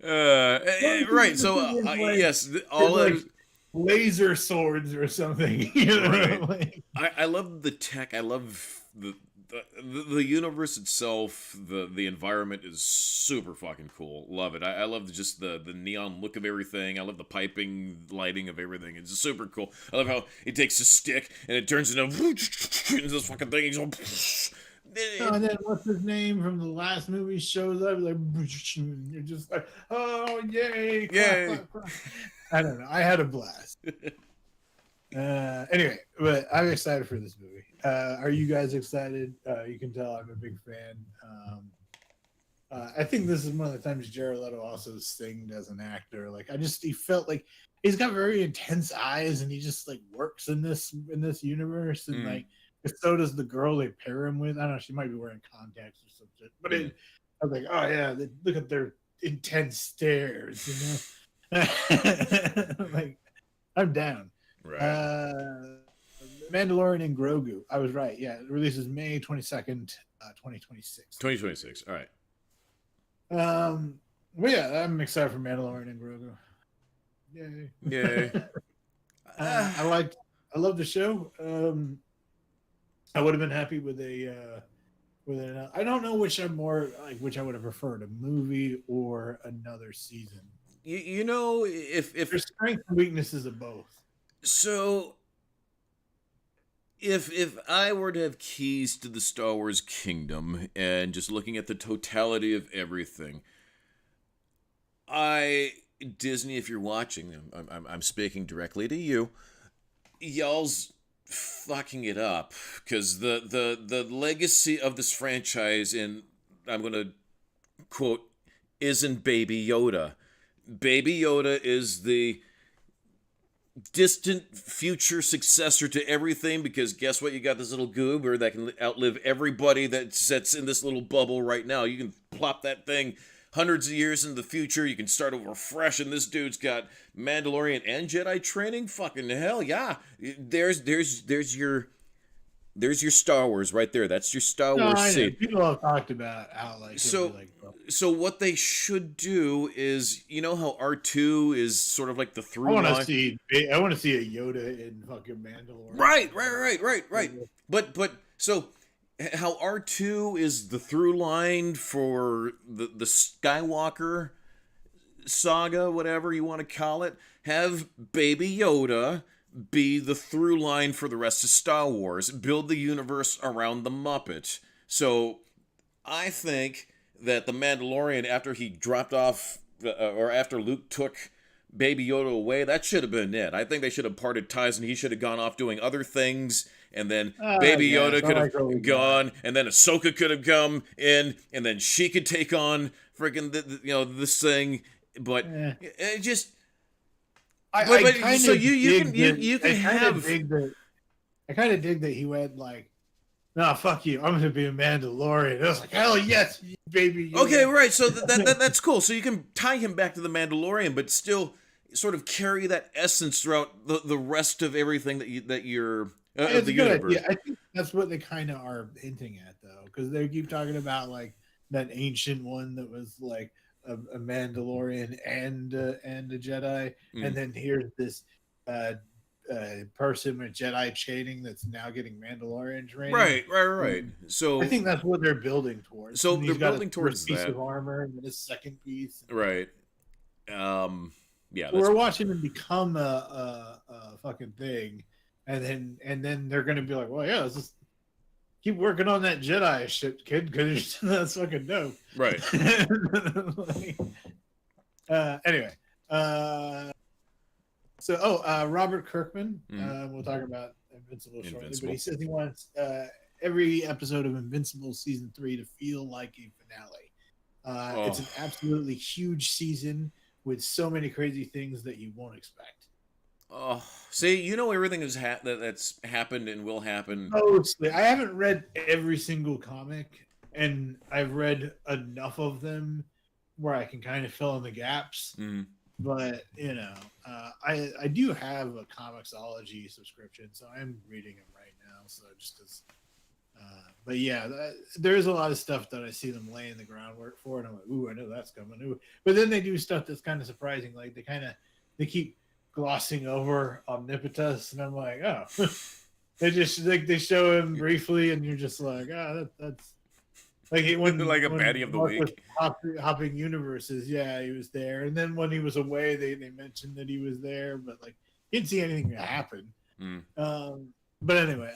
A: Right. So yes, all
B: like laser swords or something. You know?
A: Right.
B: Like,
A: I love the tech. I love the universe itself. The environment is super fucking cool. Love it. I love just the neon look of everything. I love the piping lighting of everything. It's super cool. I love how it takes a stick and it turns into this fucking thing. He's going,
B: and then what's his name from the last movie shows up, like you're just like, oh yay, clap, clap, clap. I don't know. I had a blast. Anyway, but I'm excited for this movie. Are you guys excited? You can tell I'm a big fan. I think this is one of the times Jared Leto also sings as an actor. Like he felt like he's got very intense eyes, and he just like works in this universe, and like. So does the girl they pair him with. I don't know. She might be wearing contacts or something. But I was like, oh yeah, look at their intense stares. You know, like I'm down.
A: Right.
B: Mandalorian and Grogu. I was right. Yeah, it releases May 22nd, 2026.
A: 2026. All right.
B: Well, yeah, I'm excited for Mandalorian and Grogu. Yay!
A: Yay!
B: I love the show. I would have been happy with I don't know which which I would have preferred, a movie or another season.
A: You know, if
B: there's strengths and weaknesses of both.
A: So if I were to have keys to the Star Wars kingdom and just looking at the totality of everything, Disney, if you're watching, I'm speaking directly to you, y'all's fucking it up, because the legacy of this franchise, and I'm going to quote isn't Baby Yoda. Baby Yoda is the distant future successor to everything, because guess what? You got this little goober that can outlive everybody that sits in this little bubble right now. You can plop that thing hundreds of years into the future. You can start over fresh, and this dude's got Mandalorian and Jedi training. Fucking hell, yeah. There's your Star Wars right there. That's your Star
B: No,
A: Wars
B: I know.
A: seed.
B: People have talked about how like it'll be like, well,
A: So what they should do is, you know how R2 is sort of like the
B: I
A: through
B: want to
A: line.
B: see a Yoda in fucking Mandalorian.
A: Right. But so how R2 is the through line for the Skywalker saga, whatever you want to call it, have Baby Yoda be the through line for the rest of Star Wars. Build the universe around the Muppet. So I think that the Mandalorian, after he dropped off, or after Luke took Baby Yoda away, that should have been it. I think they should have parted ties, and he should have gone off doing other things, and then Baby Yoda could have gone, and then Ahsoka could have come in, and then she could take on freaking this thing. But it just.
B: I kind of dig that he went like, "No, fuck you. I'm gonna be a Mandalorian." I was like, "Hell yes, baby."
A: Okay, right. So that's cool. So you can tie him back to the Mandalorian, but still sort of carry that essence throughout the rest of everything that you're of the universe.
B: Yeah, I think that's what they kind of are hinting at, though, because they keep talking about like that ancient one that was like a Mandalorian and a Jedi, and then here's this person with Jedi training that's now getting Mandalorian training.
A: Right. So
B: I think that's what they're building towards.
A: So they're building towards
B: piece
A: that
B: of armor and this second piece.
A: Right. Yeah.
B: We're watching him become a fucking thing, and then they're gonna be like, well, yeah, let's just keep working on that Jedi shit, kid, because that's fucking dope.
A: Right.
B: Anyway, Robert Kirkman, we'll talk about Invincible shortly, but he says he wants every episode of Invincible season 3 to feel like a finale. It's an absolutely huge season with so many crazy things that you won't expect.
A: Oh, see, you know everything that's happened and will happen.
B: Mostly, I haven't read every single comic, and I've read enough of them where I can kind of fill in the gaps. But I do have a Comixology subscription, so I'm reading them right now. So just because, but yeah, there is a lot of stuff that I see them laying the groundwork for, and I'm like, ooh, I know that's coming. Ooh. But then they do stuff that's kind of surprising, like they keep glossing over Omnipotus, and I'm like, oh, they just they show him briefly, and you're just like, that's like when
A: like a baddie of the week.
B: Hopping universes, yeah, he was there, and then when he was away, they mentioned that he was there, but like didn't see anything happen. But anyway,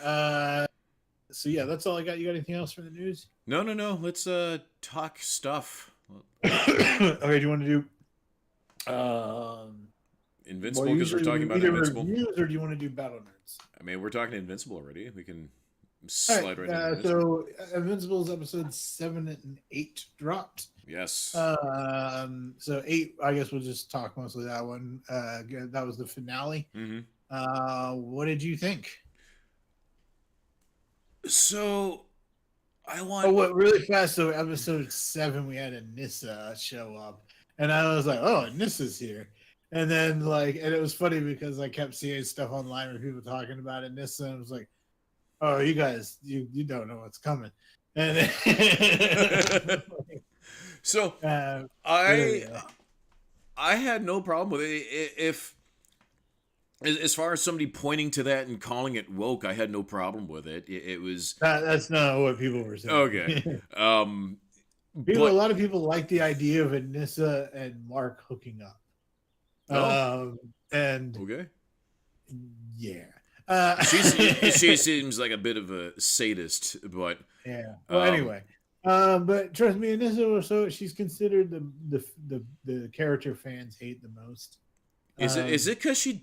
B: so yeah, that's all I got. You got anything else for the news?
A: No. Let's talk stuff.
B: Okay, do you want to do
A: Invincible, because we're talking about Invincible?
B: Reviews, or do you want to do Battle Nerds?
A: I mean, we're talking Invincible already. We can slide right into
B: so Invincible's episodes 7 and 8 dropped.
A: Yes.
B: So 8, I guess we'll just talk mostly that one. That was the finale. What did you think?
A: So
B: really fast. So episode 7, we had Anissa show up, and I was like, oh, Anissa's here. And then and it was funny because I kept seeing stuff online where people talking about Anissa, and I was like, oh, you guys, you don't know what's coming. And
A: so I had no problem with it. If as far as somebody pointing to that and calling it woke, I had no problem with it. It was
B: that's not what people were saying.
A: Okay.
B: A lot of people like the idea of Anissa and Mark hooking up. And
A: okay,
B: yeah,
A: she seems like a bit of a sadist, but
B: yeah. Well, anyway, but trust me, Anissa, she's considered the character fans hate the most.
A: Is it because she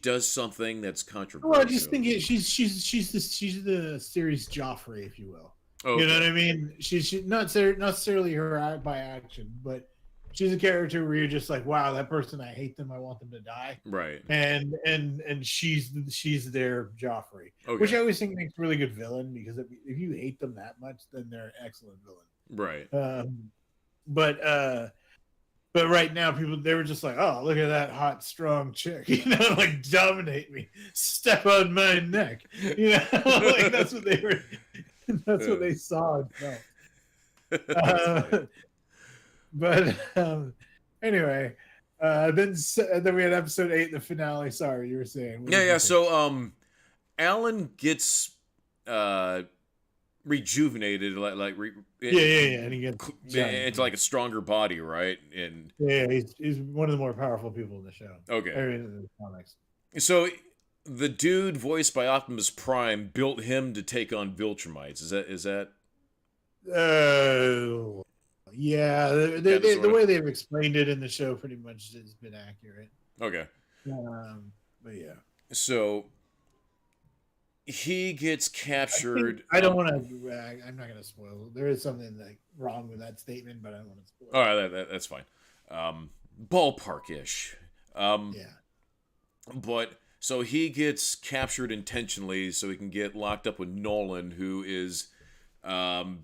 A: does something that's controversial?
B: Well, I just think she's the series Joffrey, if you will. Okay. You know what I mean? She's not necessarily her act by action, but she's a character where you're just like, wow, that person, I hate them, I want them to die.
A: Right.
B: And she's their Joffrey, which
A: Okay.
B: I always think makes a really good villain, because if you hate them that much, then they're an excellent villain.
A: Right.
B: But but right now, people, they were just like, oh, look at that hot, strong chick, like, dominate me, step on my neck, like that's what they were, that's what they saw and felt. But anyway, then we had episode 8, the finale. Sorry, you were saying.
A: Yeah. So Alan gets rejuvenated,
B: and he gets
A: it's like a stronger body, right? And
B: he's one of the more powerful people in the show.
A: Okay.
B: In the comics.
A: So the dude voiced by Optimus Prime built him to take on Viltrumites. Is that?
B: Yeah, the way they've explained it in the show pretty much has been accurate.
A: Okay.
B: But yeah.
A: So he gets captured.
B: I don't want to. I'm not going to spoil. There is something like wrong with that statement, but I don't want to spoil.
A: All right, that's fine. Ballpark-ish.
B: Yeah.
A: But so he gets captured intentionally so he can get locked up with Nolan, who is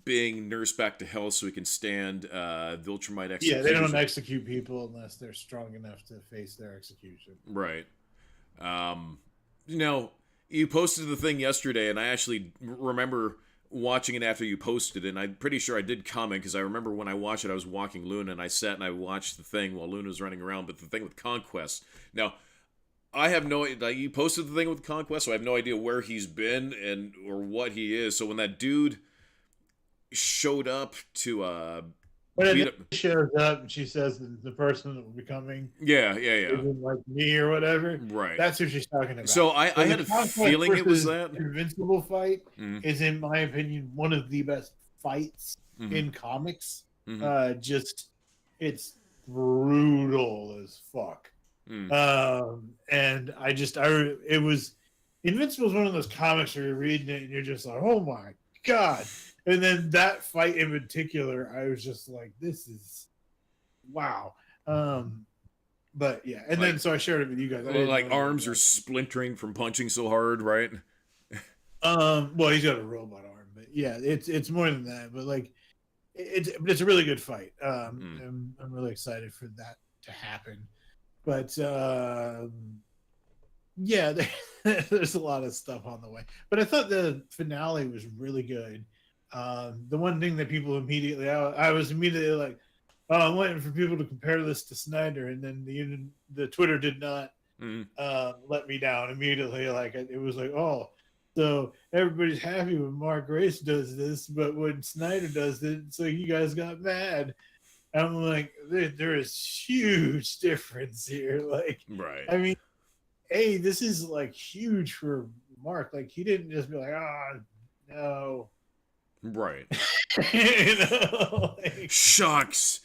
A: being nursed back to health so he can stand Viltrumite execution.
B: Yeah, they don't execute people unless they're strong enough to face their execution.
A: Right. You posted the thing yesterday, and I actually remember watching it after you posted it, and I'm pretty sure I did comment, because I remember when I watched it, I was walking Luna, and I sat and I watched the thing while Luna was running around, but the thing with Conquest. Now, I have no... you posted the thing with Conquest, so I have no idea where he's been or what he is, so when that dude showed up to
B: when it shows up and she says the person that will be coming isn't like me or whatever,
A: right?
B: That's who she's talking about.
A: So I had a feeling it was that
B: Invincible fight is, in my opinion, one of the best fights in comics. Just, it's brutal as fuck. And it was Invincible is one of those comics where you're reading it and you're just like, oh my god. And then that fight in particular, I was just like, this is wow. But yeah, and then so I shared it with you guys.
A: Like arms are splintering from punching so hard, right?
B: Well, he's got a robot arm, but yeah, it's more than that. But like, it's a really good fight. I'm really excited for that to happen. But yeah, there's a lot of stuff on the way. But I thought the finale was really good. The one thing that people immediately, I was immediately like, oh, I'm waiting for people to compare this to Snyder, and then the Twitter did not let me down immediately. Like, it was like, oh, so everybody's happy when Mark Grace does this, but when Snyder does it, so you guys got mad. And I'm like, there is huge difference here. Like,
A: right.
B: I mean, hey, this is like huge for Mark. Like, he didn't just be like, no.
A: Right.
B: Like,
A: shucks.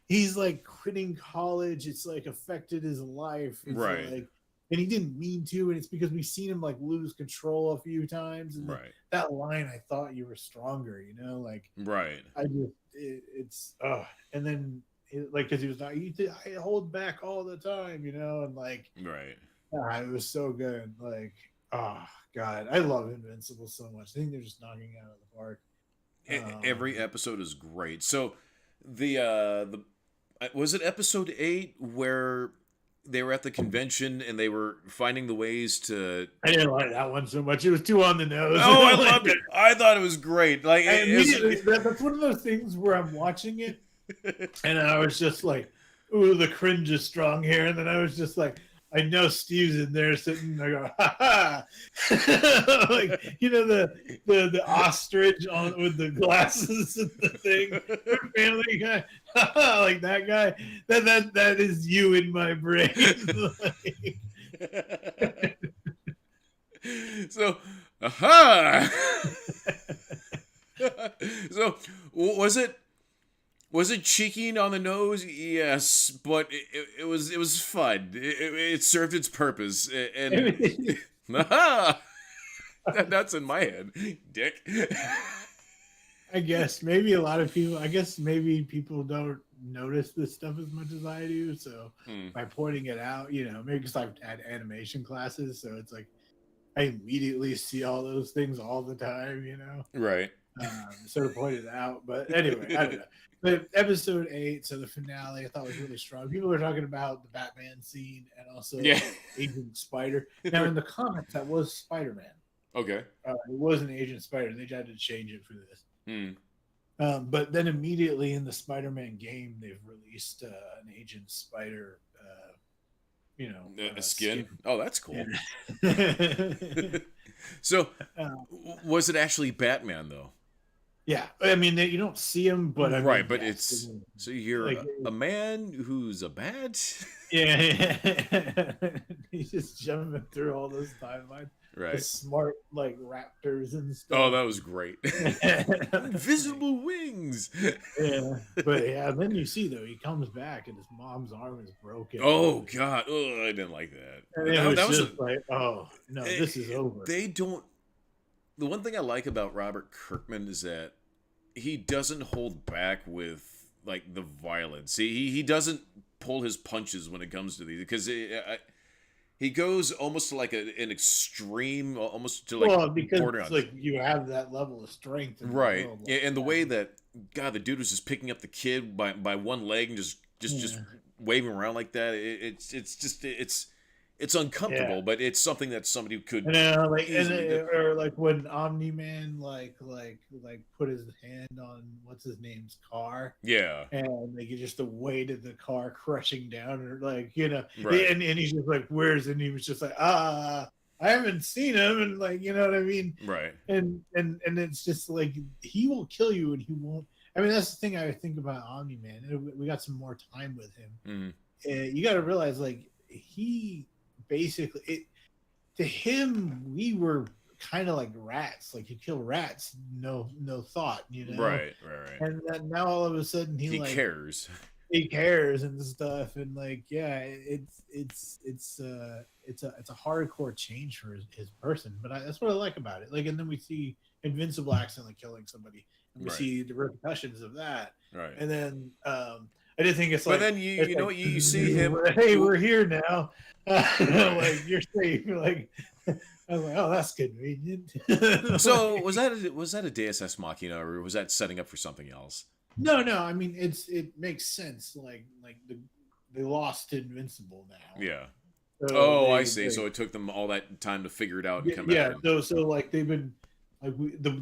B: He's like quitting college. It's like affected his life. It's
A: right.
B: Like, and he didn't mean to. And it's because we've seen him like lose control a few times. And
A: right.
B: That line, I thought you were stronger, like,
A: right.
B: I just, and then like, cause he was like, I hold back all the time, and like,
A: right.
B: It was so good. Like, oh God, I love Invincible so much. I think they're just knocking it out of the park.
A: Every episode is great. So the was it episode 8 where they were at the convention and they were finding the ways to...
B: I didn't like that one so much. It was too on the nose.
A: Oh, I loved it. I thought it was great. Like,
B: that's one of those things where I'm watching it and I was just like, ooh, the cringe is strong here. And then I was just like, I know Steve's in there sitting there going, ha ha. Like, the ostrich on with the glasses and the thing. Family Guy. Like that guy. That is you in my brain.
A: So, aha. So, was it cheeky on the nose? Yes, but it was fun. It served its purpose, and that's in my head, dick.
B: I guess maybe a lot of people. I guess maybe people don't notice this stuff as much as I do. So
A: Mm.
B: by pointing it out, maybe because I've had animation classes, so it's like I immediately see all those things all the time.
A: Right.
B: Sort of pointed out. But anyway, I don't know. But episode 8, so the finale, I thought was really strong. People were talking about the Batman scene and also
A: Yeah.
B: Agent Spider. Now, in the comics, that was Spider Man.
A: Okay.
B: It wasn't Agent Spider. They tried to change it for this.
A: Mm.
B: But then immediately in the Spider Man game, they've released an Agent Spider,
A: A skin? Oh, that's cool.
B: Yeah.
A: So, was it actually Batman though?
B: Yeah, I mean you don't see him, but
A: right, but
B: yes,
A: it's so you're
B: like,
A: a man who's a bat.
B: yeah. He's just jumping through all those timelines. The
A: Right.
B: smart like raptors and stuff.
A: Oh, that was great. Invisible wings.
B: Yeah, but yeah, and then you see though he comes back and his mom's arm is broken.
A: Oh God, oh, I didn't like that.
B: And it was
A: That was
B: just like, oh no, this is over.
A: They don't. The one thing I like about Robert Kirkman is that he doesn't hold back with like the violence. He doesn't pull his punches when it comes to these because he goes almost to like an extreme, almost to like
B: because
A: borderline.
B: it's like you have that level of strength, in
A: Right?
B: the world, like,
A: And the way that God, the dude was just picking up the kid by one leg and just waving around like that. It's uncomfortable, but it's something that somebody could.
B: like or like when Omni-Man like put his hand on what's his name's car,
A: Yeah,
B: and like just the weight of the car crushing down, or like
A: right.
B: and he's just like, where's, and he was just like, I haven't seen him, and like you know what I mean,
A: Right.
B: And it's just like he will kill you, and he won't. I mean, that's the thing I think about Omni-Man. We got some more time with him. You got to realize, like, he basically, to him, we were kind of like rats. Like, you kill rats, no thought,
A: Right.
B: And then now all of a sudden
A: He
B: like
A: cares.
B: He cares and stuff, and like it's a hardcore change for his person. But that's what I like about it. Like, and then we see Invincible accidentally killing somebody. And we see the repercussions of that.
A: Right.
B: And then I did think it's
A: but
B: like.
A: But then you know you see him.
B: Hey, we're here now. Like, you're safe. Like, I was like, oh, that's convenient.
A: So was that a Deus Ex Machina, or was that setting up for something else?
B: No. I mean, it makes sense. Like they lost Invincible now.
A: Yeah.
B: So
A: I see. So it took them all that time to figure it out and come back.
B: Yeah. So like they've been like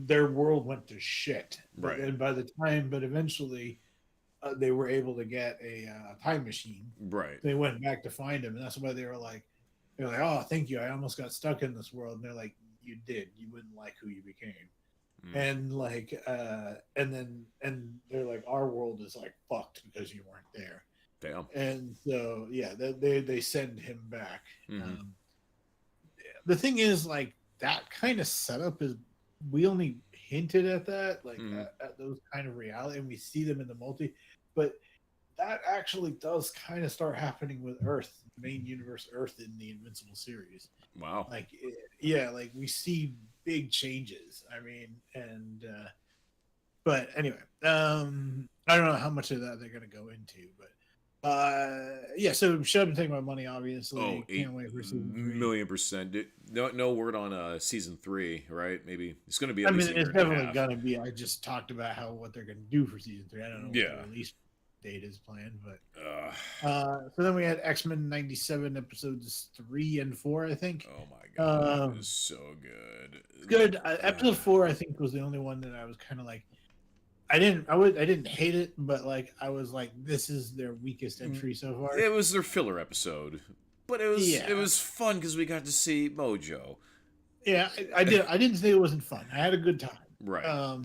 B: their world went to shit.
A: Right.
B: And but eventually they were able to get a time machine.
A: Right.
B: They went back to find him, and that's why they're like, oh, thank you. I almost got stuck in this world. And they're like, you did. You wouldn't like who you became. And like and they're like, our world is like fucked because you weren't there.
A: Damn.
B: And so yeah, they send him back. The thing is, like, that kind of setup is, we only hinted at that, like at those kind of reality, and we see them in the multi, but that actually does kind of start happening with Earth, main universe Earth, in the Invincible series.
A: Wow.
B: Like, yeah, like we see big changes. I mean, and but anyway, I don't know how much of that they're going to go into, but yeah. So should have been taking my money, obviously.
A: Oh,
B: can't wait for season 3.
A: $1,000,000%. No word on season 3, right? Maybe it's going to be.
B: I mean, it's definitely going to be. I just talked about what they're going to do for season 3. I don't know what the release date is planned, but so then we had X-Men 97 episodes 3 and 4, I think.
A: Oh my god, it was so good.
B: Good. Episode 4, I think, was the only one that I was kind of like, I didn't hate it, but like I was like, this is their weakest entry so far.
A: It was their filler episode, but it was fun because we got to see Mojo.
B: Yeah, I didn't say it wasn't fun. I had a good time.
A: Right.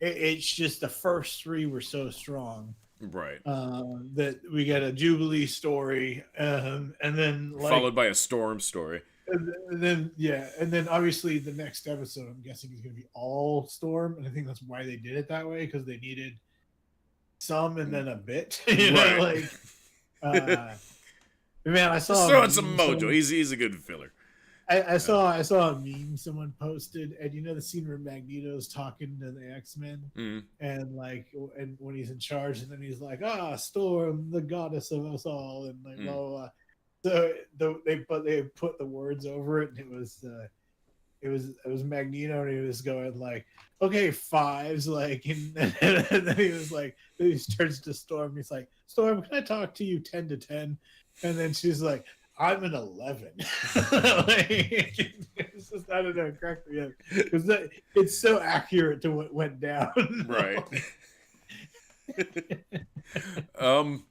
B: It's just the first 3 were so strong.
A: Right.
B: That we get a Jubilee story, and then
A: followed by a Storm story.
B: And then obviously the next episode, I'm guessing, is going to be all Storm, and I think that's why they did it that way, because they needed some and then a bit.
A: Right.
B: Man, I saw
A: throwing some Mojo. He's a good filler.
B: I saw a meme someone posted, and you know the scene where Magneto's talking to the X-Men,
A: Mm,
B: and and when he's in charge, and then he's like, Storm, the goddess of us all, and like blah
A: mm.
B: blah blah. So they put the words over it, and it was Magneto, and he was going like, okay, fives, like, and then he was like, then he turns to Storm, he's like, Storm, can I talk to you 10 to 10? And then she's like, I'm an 11. Like, it's just, I don't know, crack me up because it's so accurate to what went down.
A: Right. um,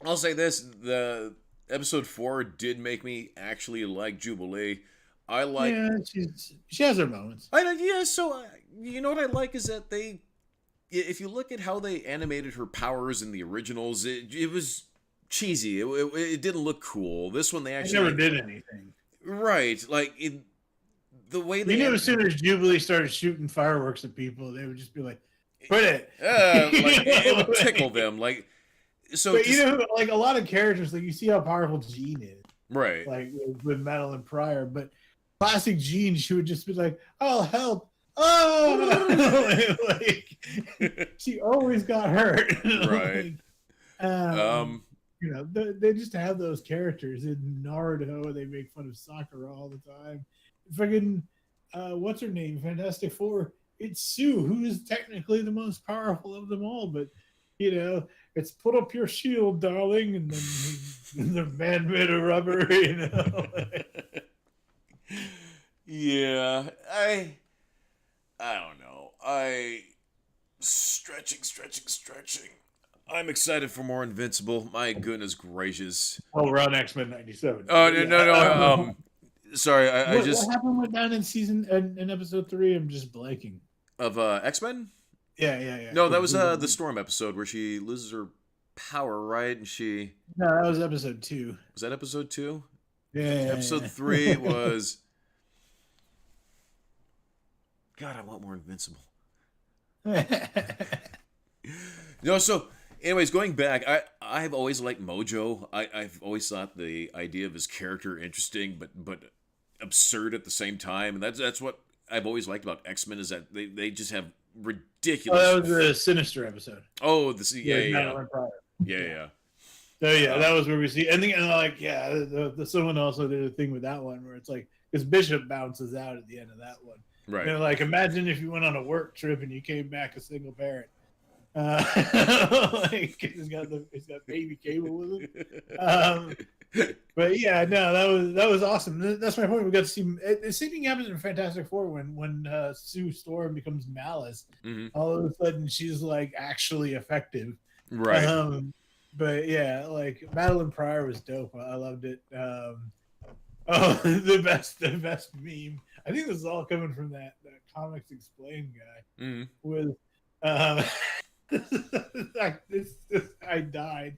A: I'll say this: the episode 4 did make me actually like Jubilee. I like.
B: Yeah, she has her moments.
A: Yeah. So you know what I like is that if you look at how they animated her powers in the originals, it was cheesy. It didn't look cool. This one they actually
B: never did anything.
A: Right, like the way they.
B: You knew as soon as Jubilee started shooting fireworks at people, they would just be like, "Quit it!"
A: Like it would tickle them. Like so,
B: but you know, like a lot of characters, like you see how powerful Jean is,
A: right?
B: Like with Madeline Pryor, but classic Jean, she would just be like, "I'll help." Oh, like she always got hurt.
A: Right.
B: Like, you know, they just have those characters in Naruto. They make fun of Sakura all the time. Fucking, what's her name? Fantastic Four. It's Sue, who is technically the most powerful of them all. But you know, it's put up your shield, darling, and then the man made of rubber. You know.
A: Yeah, I don't know. Stretching. I'm excited for more Invincible. My goodness gracious.
B: Oh, we're on X-Men '97.
A: Oh no. Sorry, I just.
B: What happened with that in episode 3? I'm just blanking.
A: Of X-Men?
B: Yeah.
A: No, that was the Storm episode where she loses her power, right? And she.
B: No, that was episode 2.
A: Was that episode 2?
B: Yeah.
A: Episode 3 was. God, I want more Invincible. No, so anyways, going back, I've always liked Mojo. I've always thought the idea of his character interesting, but absurd at the same time, and that's what I've always liked about X-Men is that they just have ridiculous.
B: Oh, that was the Sinister episode.
A: Oh,
B: Yeah. So yeah, that was where we see, and like the someone also did a thing with that one where it's like because Bishop bounces out at the end of that one.
A: Right.
B: You know, like imagine if you went on a work trip and you came back a single parent. Like he's got baby Cable with him. But yeah, no, that was awesome. That's my point. We got to see the same thing happens in Fantastic Four when Sue Storm becomes Malice.
A: Mm-hmm.
B: All of a sudden, she's like actually effective.
A: Right.
B: But yeah, like Madeline Pryor was dope. I loved it. Oh, the best meme. I think this is all coming from that Comics Explained guy.
A: Mm-hmm.
B: With I died.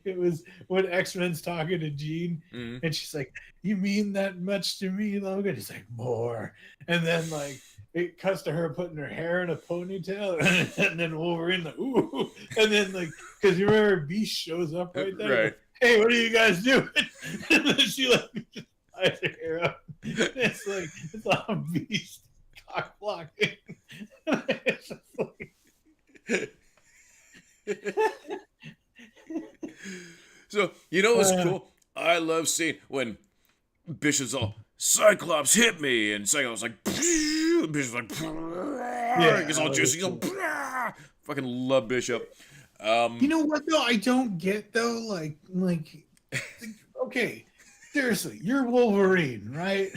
B: It was when X-Men's talking to Jean, and she's like, "You mean that much to me, Logan?" He's like, "More." And then like it cuts to her putting her hair in a ponytail, and then Wolverine like, "Ooh," and then like because you remember Beast shows up right there.
A: Right.
B: Like, hey, what are you guys doing? And then she like just ties her hair up. It's like it's all Beast cock blocking. It's just like.
A: So you know what's cool? I love seeing when Bishop's all Cyclops hit me, and Cyclops like Bishop's like he's all juicy. Fucking love Bishop.
B: You know what though? I don't get though. Like okay, seriously, you're Wolverine, right?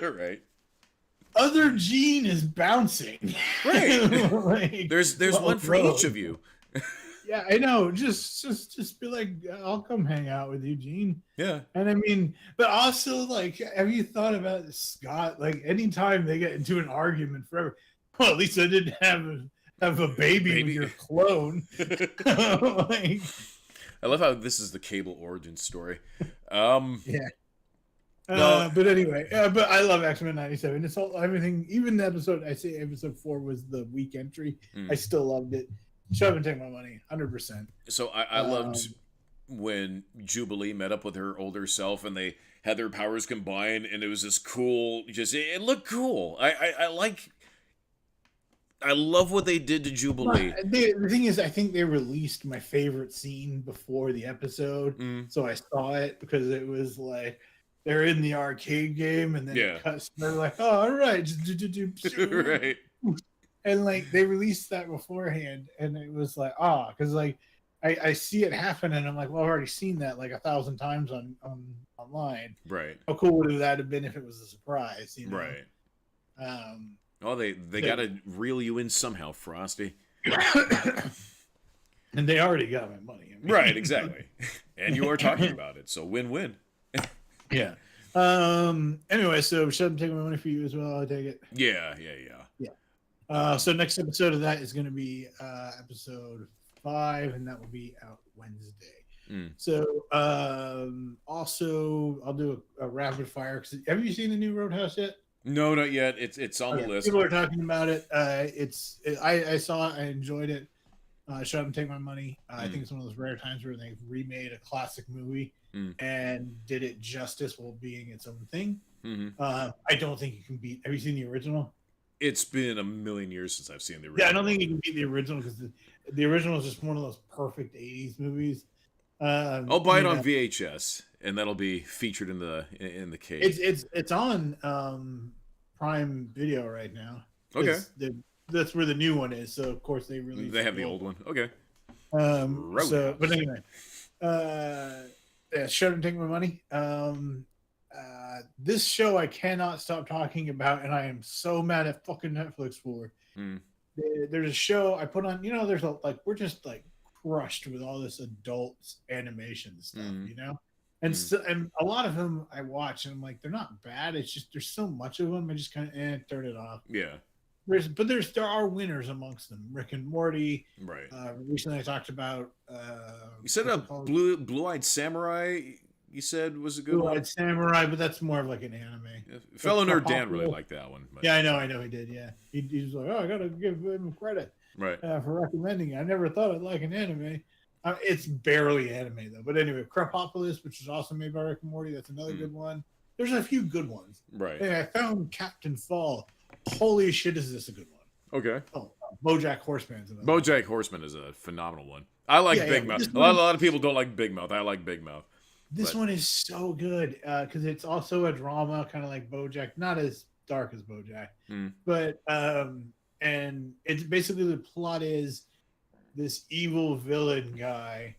A: Right.
B: Other Jean is bouncing.
A: Right.
B: Like,
A: There's one for each of you.
B: Yeah, I know. Just be like, I'll come hang out with you, Jean.
A: Yeah.
B: And I mean, but also like, have you thought about Scott? Like, anytime they get into an argument forever, well, at least I didn't have a baby with your clone. Like,
A: I love how this is the Cable origin story.
B: Yeah. But anyway, but I love X-Men '97. It's all everything. Even the episode I say episode 4 was the weak entry. I still loved it. Shove and take my money, 100%.
A: So I loved when Jubilee met up with her older self, and had their powers combined, and it was this cool. Just it looked cool. I love what they did to
B: But
A: Jubilee.
B: the thing is, I think they released my favorite scene before the episode,
A: Mm,
B: so I saw it because it was like they're in the arcade game, and then it
A: yeah,
B: cuts. And they're like, "Oh, all right,"
A: right.
B: and like they released that beforehand, and it was like, because like I see it happen, and I'm like, well, I've already seen that like 1,000 times on online.
A: Right.
B: How cool would that have been if it was a surprise, you know?
A: Right.
B: Um,
A: Oh, they got to reel you in somehow, Frosty.
B: and they already got my money. I mean,
A: Right, exactly. And you are talking about it, so win-win.
B: yeah. Anyway, so should I take my money for you as well? I take it.
A: Yeah.
B: Yeah. So next episode of that is going to be episode 5, and that will be out Wednesday.
A: Mm.
B: So also I'll do a rapid fire. Have you seen the new Roadhouse yet?
A: No, not yet. It's on the list.
B: People are talking about it. I saw it. I enjoyed it. Shut up and take my money. I think it's one of those rare times where they remade a classic movie and did it justice while being its own thing.
A: Mm-hmm.
B: I don't think you can beat. Have you seen the original?
A: It's been a million years since I've seen the original.
B: Yeah, I don't think you can beat the original because the original is just one of those perfect '80s movies.
A: I'll buy it on VHS, and that'll be featured in the cage.
B: It's on Prime Video right now.
A: Okay,
B: that's where the new one is. So of course they released.
A: They have the old one. Okay.
B: So, but anyway, yeah, shut up and take my money. This show I cannot stop talking about, and I am so mad at fucking Netflix for. There's a show I put on. You know, there's we're just like crushed with all this adult animation stuff. You know. And so, and a lot of them I watch, and I'm like, they're not bad. It's just there's so much of them. I just kind of turn it off.
A: Yeah.
B: There are winners amongst them. Rick and Morty.
A: Right.
B: Recently, I talked about.
A: You said a Blue-Eyed Samurai. You said was a good one.
B: Blue-Eyed Samurai, but that's more of like an anime.
A: Yeah. Fellow Nerd Dan really liked that one.
B: But. Yeah, I know he did. Yeah, he was like, oh, I gotta give him credit.
A: Right.
B: For recommending it. I never thought I'd like an anime. It's barely anime though. But anyway, Crepopolis, which is also made by Rick and Morty, that's another good one. There's a few good ones.
A: Right.
B: And I found Captain Fall. Holy shit, is this a good one?
A: Okay.
B: Oh, BoJack Horseman.
A: BoJack Horseman is a phenomenal one. I like Big Mouth. A lot of people don't like Big Mouth. I like Big Mouth.
B: This one is so good because it's also a drama, kind of like BoJack, not as dark as BoJack, but and it's basically the plot is this evil villain guy.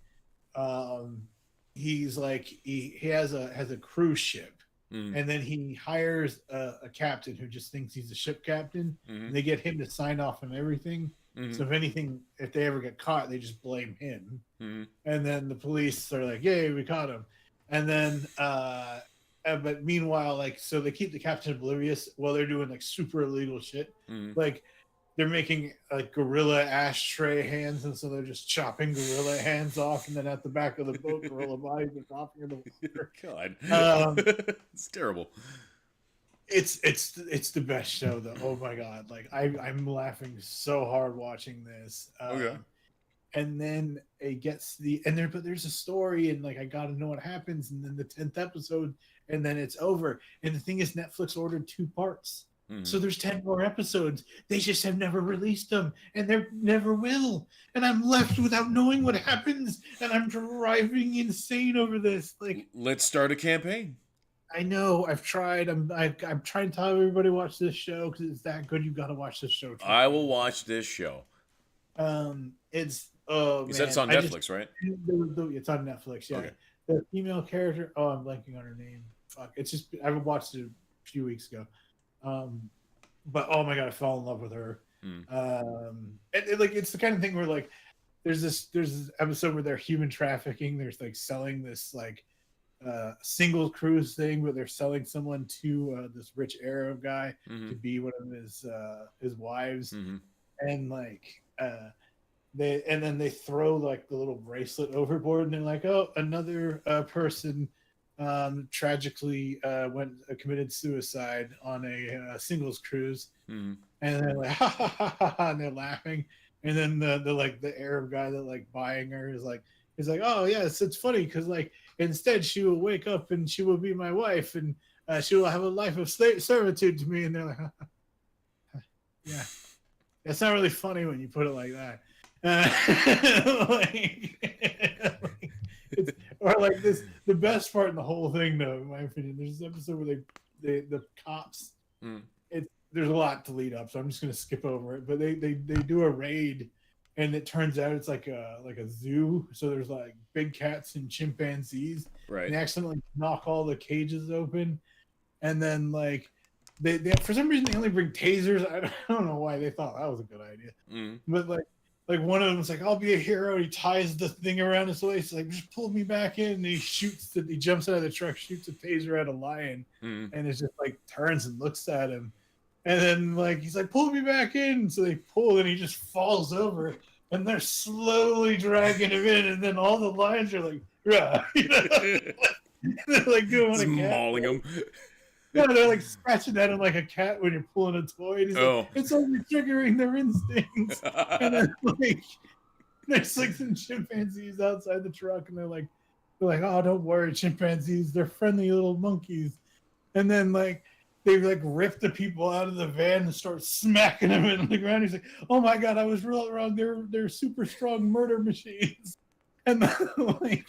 B: He's like he has a cruise ship. And then he hires a captain who just thinks he's a ship captain. And they get him to sign off on everything. So if they ever get caught, they just blame him. And then the police are like, "Yay, we caught him!" And then, but meanwhile, like, so they keep the captain oblivious while they're doing like super illegal shit. Like, they're making like gorilla ashtray hands, and so they're just chopping gorilla hands off, and then at the back of the boat, gorilla bodies are dropping in the water.
A: God, it's terrible.
B: It's the best show though. Oh my god, like I'm laughing so hard watching this.
A: Okay.
B: And then it gets but there's a story, and like I gotta know what happens, and then the 10th episode, and then it's over. And the thing is, Netflix ordered 2 parts. So there's 10 more episodes. They just have never released them, and they never will. And I'm left without knowing what happens, and I'm driving insane over this. Like,
A: let's start a campaign.
B: I know. I've tried. I'm trying to tell everybody watch this show because it's that good. You got to watch this show.
A: I will watch this show.
B: It's
A: you said it's on Netflix, right?
B: It's on Netflix. Yeah. Okay. The female character. Oh, I'm blanking on her name. Fuck. It's just I watched it a few weeks ago. But oh my god, I fell in love with her. Like it's the kind of thing where like there's this episode where they're human trafficking. There's like selling this like single cruise thing where they're selling someone to this rich Arab guy to be one of his wives, and like then they throw like the little bracelet overboard, and they're like, oh, another person tragically committed suicide on a singles cruise, and they're like ha, ha, ha, ha, ha, and they're laughing, and then the Arab guy that like buying her is like oh yes, it's funny because like Instead, she will wake up and she will be my wife, and she will have a life of servitude to me. And they're like, yeah, it's not really funny when you put it like that. It's, or like this, the best part in the whole thing, though, in my opinion, there's this episode where the cops,
A: Mm.
B: there's a lot to lead up, so I'm just gonna skip over it. But they do a raid, and it turns out it's like a zoo. So there's like big cats and chimpanzees, and
A: Right.
B: they accidentally knock all the cages open, and then like they for some reason they only bring tasers. I don't know why they thought that was a good idea,
A: Mm.
B: but like one of them was like, "I'll be a hero." He ties the thing around his waist, like, "Just pull me back in." And he jumps out of the truck, shoots a taser at a lion,
A: Mm.
B: and it's just like turns and looks at him, and then like he's like, "Pull me back in." So they pull, and he just falls over, and they're slowly dragging him in, and then all the lions are like, "Rah," you know? They're like doing
A: Just
B: a cat.
A: mauling him.
B: Yeah, they're like scratching at him like a cat when you're pulling a toy. And he's
A: Oh.
B: like, "It's only triggering their instincts." And then like there's like some chimpanzees outside the truck, and they're like, "Oh, don't worry, chimpanzees. They're friendly little monkeys." And then like they like rip the people out of the van and start smacking them into the ground. He's like, "Oh my god, I was real wrong. They're super strong murder machines." And then, like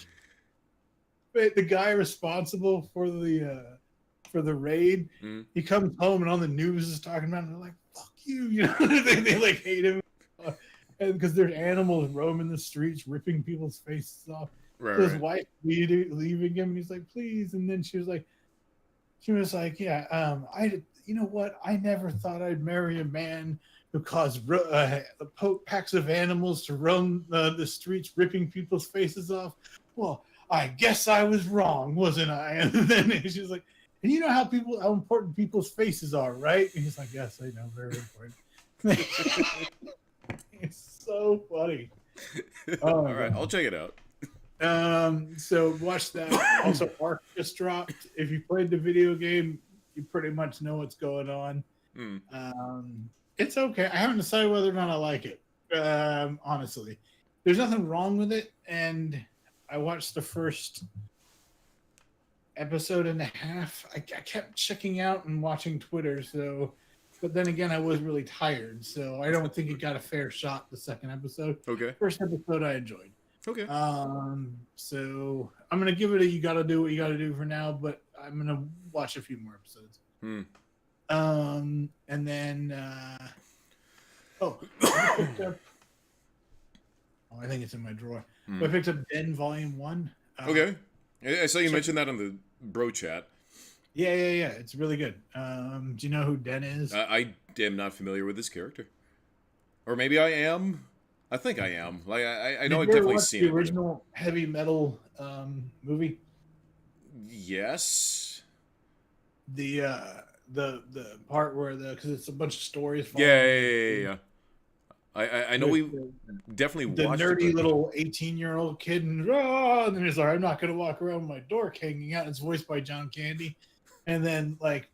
B: the guy responsible for the raid,
A: Mm.
B: he comes home and on the news is talking about him. They're like, "Fuck you," you know. They like hate him, and because there's animals roaming the streets, ripping people's faces off.
A: Right.
B: So his
A: Right.
B: wife leaving him, and he's like, "Please," and then she was like, "Yeah, you know what? I never thought I'd marry a man who caused packs of animals to roam the streets, ripping people's faces off. Well, I guess I was wrong, wasn't I?" And then she's like, "And you know how important people's faces are, right?" And he's like, "Yes, I know, very important." It's so funny. Oh
A: All
B: my
A: right,
B: god.
A: I'll check it out.
B: So watch that. Also, Ark just dropped. If you played the video game, you pretty much know what's going on.
A: Mm.
B: It's okay. I haven't decided whether or not I like it. Honestly, there's nothing wrong with it, and I watched the first episode and a half. I kept checking out and watching Twitter, so. But then again, I was really tired, so I don't think it got a fair shot the second episode.
A: Okay.
B: First episode I enjoyed.
A: Okay.
B: So I'm gonna give it a you gotta do what you gotta do for now, but I'm gonna watch a few more episodes.
A: Hmm.
B: And then I picked up. Oh, I think it's in my drawer.
A: Hmm.
B: I picked up Den Volume 1.
A: Okay. I saw you mention that on the bro chat.
B: Yeah. It's really good. Do you know who Den is?
A: I am not familiar with this character, or maybe I am. I think I am. Like I know I've
B: Did you ever
A: definitely
B: watch
A: seen
B: the
A: it.
B: original heavy metal movie?
A: Yes.
B: The part where because it's a bunch of stories.
A: Yeah. I know we definitely
B: the
A: watched
B: nerdy
A: it, but...
B: little 18-year-old kid, and then he's like, "I'm not going to walk around with my dork hanging out." It's voiced by John Candy, and then but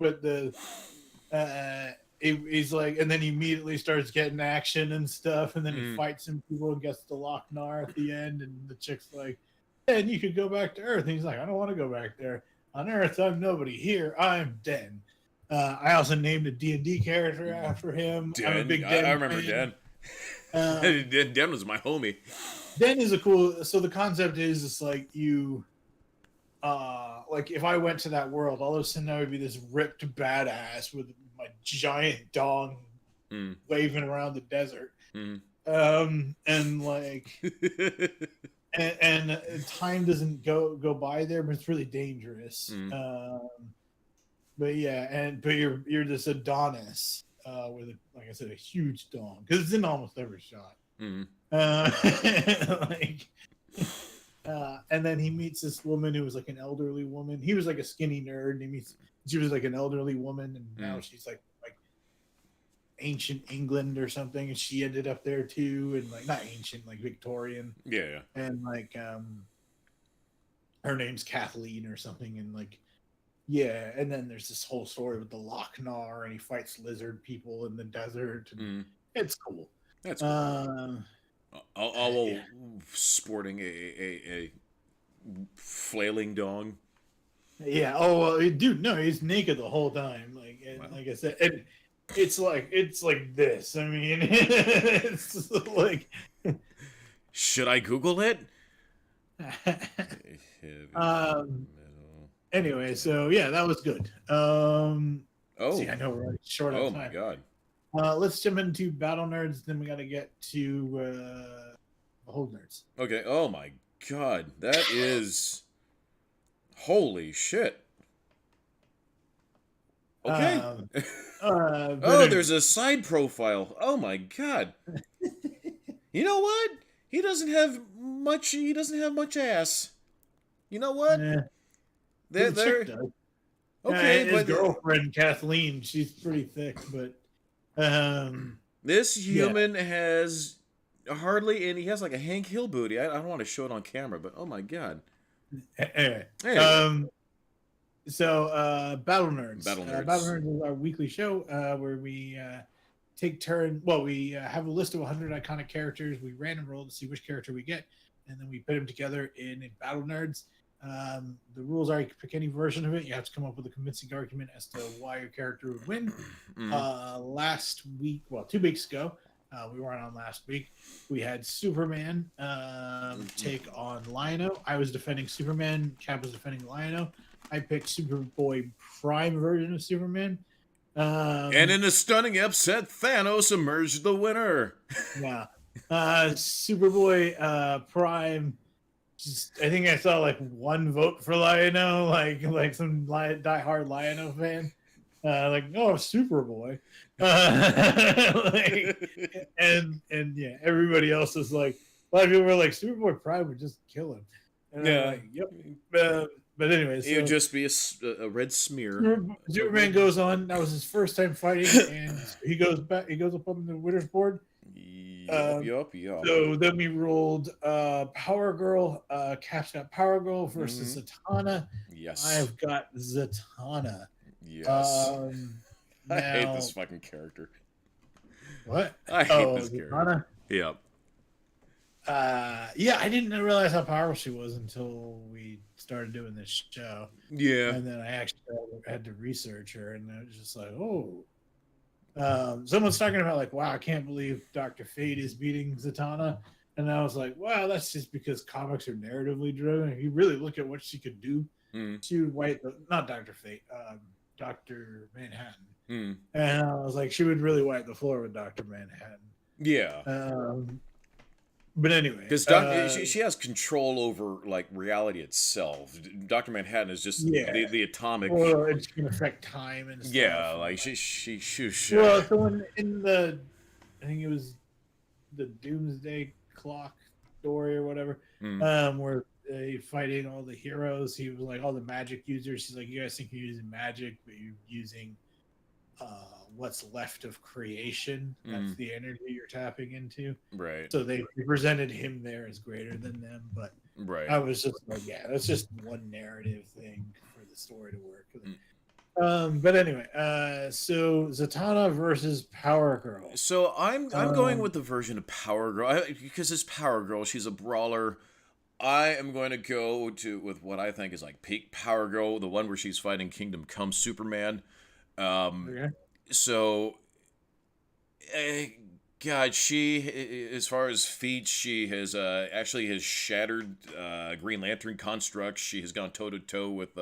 B: he's like, and then he immediately starts getting action and stuff, and then he fights some people and gets the Lochnar at the end, and the chick's like, "And you could go back to Earth," and he's like, "I don't want to go back there. On Earth, I'm nobody. Here, I'm Den." I also named a D&D character after him.
A: Den.
B: I'm a big Den
A: I remember
B: fan.
A: Den. Den was my homie.
B: Den is a cool. So the concept is, it's like you, like if I went to that world, all of a sudden I would be this ripped badass with my giant dong waving around the desert, and like, and time doesn't go by there, but it's really dangerous. But yeah, but you're this Adonis with like I said, a huge dong because it's in almost every shot. Like, and then he meets this woman who was like an elderly woman. He was like a skinny nerd, and she was like an elderly woman, and now she's like ancient England or something, and she ended up there too, and like not ancient, like Victorian.
A: Yeah.
B: And like her name's Kathleen or something, and like yeah, and then there's this whole story with the Lochnar, and he fights lizard people in the desert, and it's cool.
A: That's cool. All sporting a flailing dong.
B: Yeah. Oh, well, dude, no, he's naked the whole time. Like, and
A: Wow.
B: like I said, and it's like this. I mean, it's like.
A: Should I Google it? Heavy
B: um.
A: metal
B: Anyway, so
A: dong.
B: yeah, that was good. See,
A: Oh.
B: I know we're running short on
A: Oh my
B: time.
A: god.
B: Let's jump into battle nerds. Then we got to get to hold nerds.
A: Okay. Oh my god. That is. Holy shit. Okay.
B: Um, but
A: Oh,
B: anyway,
A: there's a side profile. Oh my god. You know what? He doesn't have much. He doesn't have much ass. You know what?
B: eh,
A: They're
B: the chick
A: they're
B: does.
A: okay,
B: His
A: but
B: girlfriend Kathleen, she's pretty thick, but
A: this
B: yeah.
A: human has hardly any. He has like a Hank Hill booty. I don't want to show it on camera, but oh my god.
B: Anyway,
A: Anyway,
B: so battle nerds.
A: battle
B: Battle
A: nerds.
B: nerds is our weekly show where we take turn. Well, we have a list of 100 iconic characters. We random roll to see which character we get, and then we put them together in battle nerds. The rules are you can pick any version of it. You have to come up with a convincing argument as to why your character would win. Last week, well, 2 weeks ago, we weren't on last week. We had Superman take on Lion-O. I was defending Superman. Cap was defending Lion-O. I picked Superboy Prime version of Superman.
A: And in a stunning upset, Thanos emerged the winner.
B: Yeah. Superboy Prime. Just, I think I saw like one vote for Lion-O, like some diehard Lion-O fan. Like, oh, Superboy. And yeah, everybody else was like, a lot of people were like, Superboy Prime would just kill him. And
A: Yeah.
B: I'm like, yep. But anyway,
A: It would
B: so
A: just be a red smear.
B: Superman goes on. That was his first time fighting, and he goes back. He goes up on the winner's board.
A: Yup.
B: So then we rolled Power Girl. Cap's got Power Girl versus Zatanna.
A: Yes.
B: I've got Zatanna.
A: Yes.
B: Now,
A: I hate this fucking character.
B: what?
A: I hate this character.
B: Zatanna?
A: Yep.
B: Yeah, I didn't realize how powerful she was until we started doing this show.
A: Yeah.
B: And then I actually had to research her, and I was just like, oh. Someone's talking about like, wow, I can't believe Dr. Fate is beating Zatanna. And I was like, wow, that's just because comics are narratively driven. If you really look at what she could do, she would wipe not Dr. Fate, Dr. Manhattan. And I was like, she would really wipe the floor with Dr. Manhattan.
A: Yeah.
B: But anyway,
A: because she has control over like reality itself. Dr. Manhattan is just the atomic.
B: Well, it's gonna affect time and stuff.
A: Yeah, like she.
B: Well, so in the, I think it was the Doomsday Clock story or whatever, where they fighting all the heroes. He was like all the magic users. He's like, you guys think you're using magic, but you're using what's left of creation. That's the energy you're tapping into.
A: Right.
B: So they presented him there as greater than them, but
A: right.
B: I was just like, yeah, that's just one narrative thing for the story to work. But anyway, so Zatanna versus Power Girl.
A: So I'm going with the version of Power Girl because it's Power Girl. She's a brawler. I am going to go with what I think is like peak Power Girl, the one where she's fighting Kingdom Come Superman.
B: Okay.
A: So, God, she, as far as feats, she has actually has shattered Green Lantern constructs. She has gone toe to toe with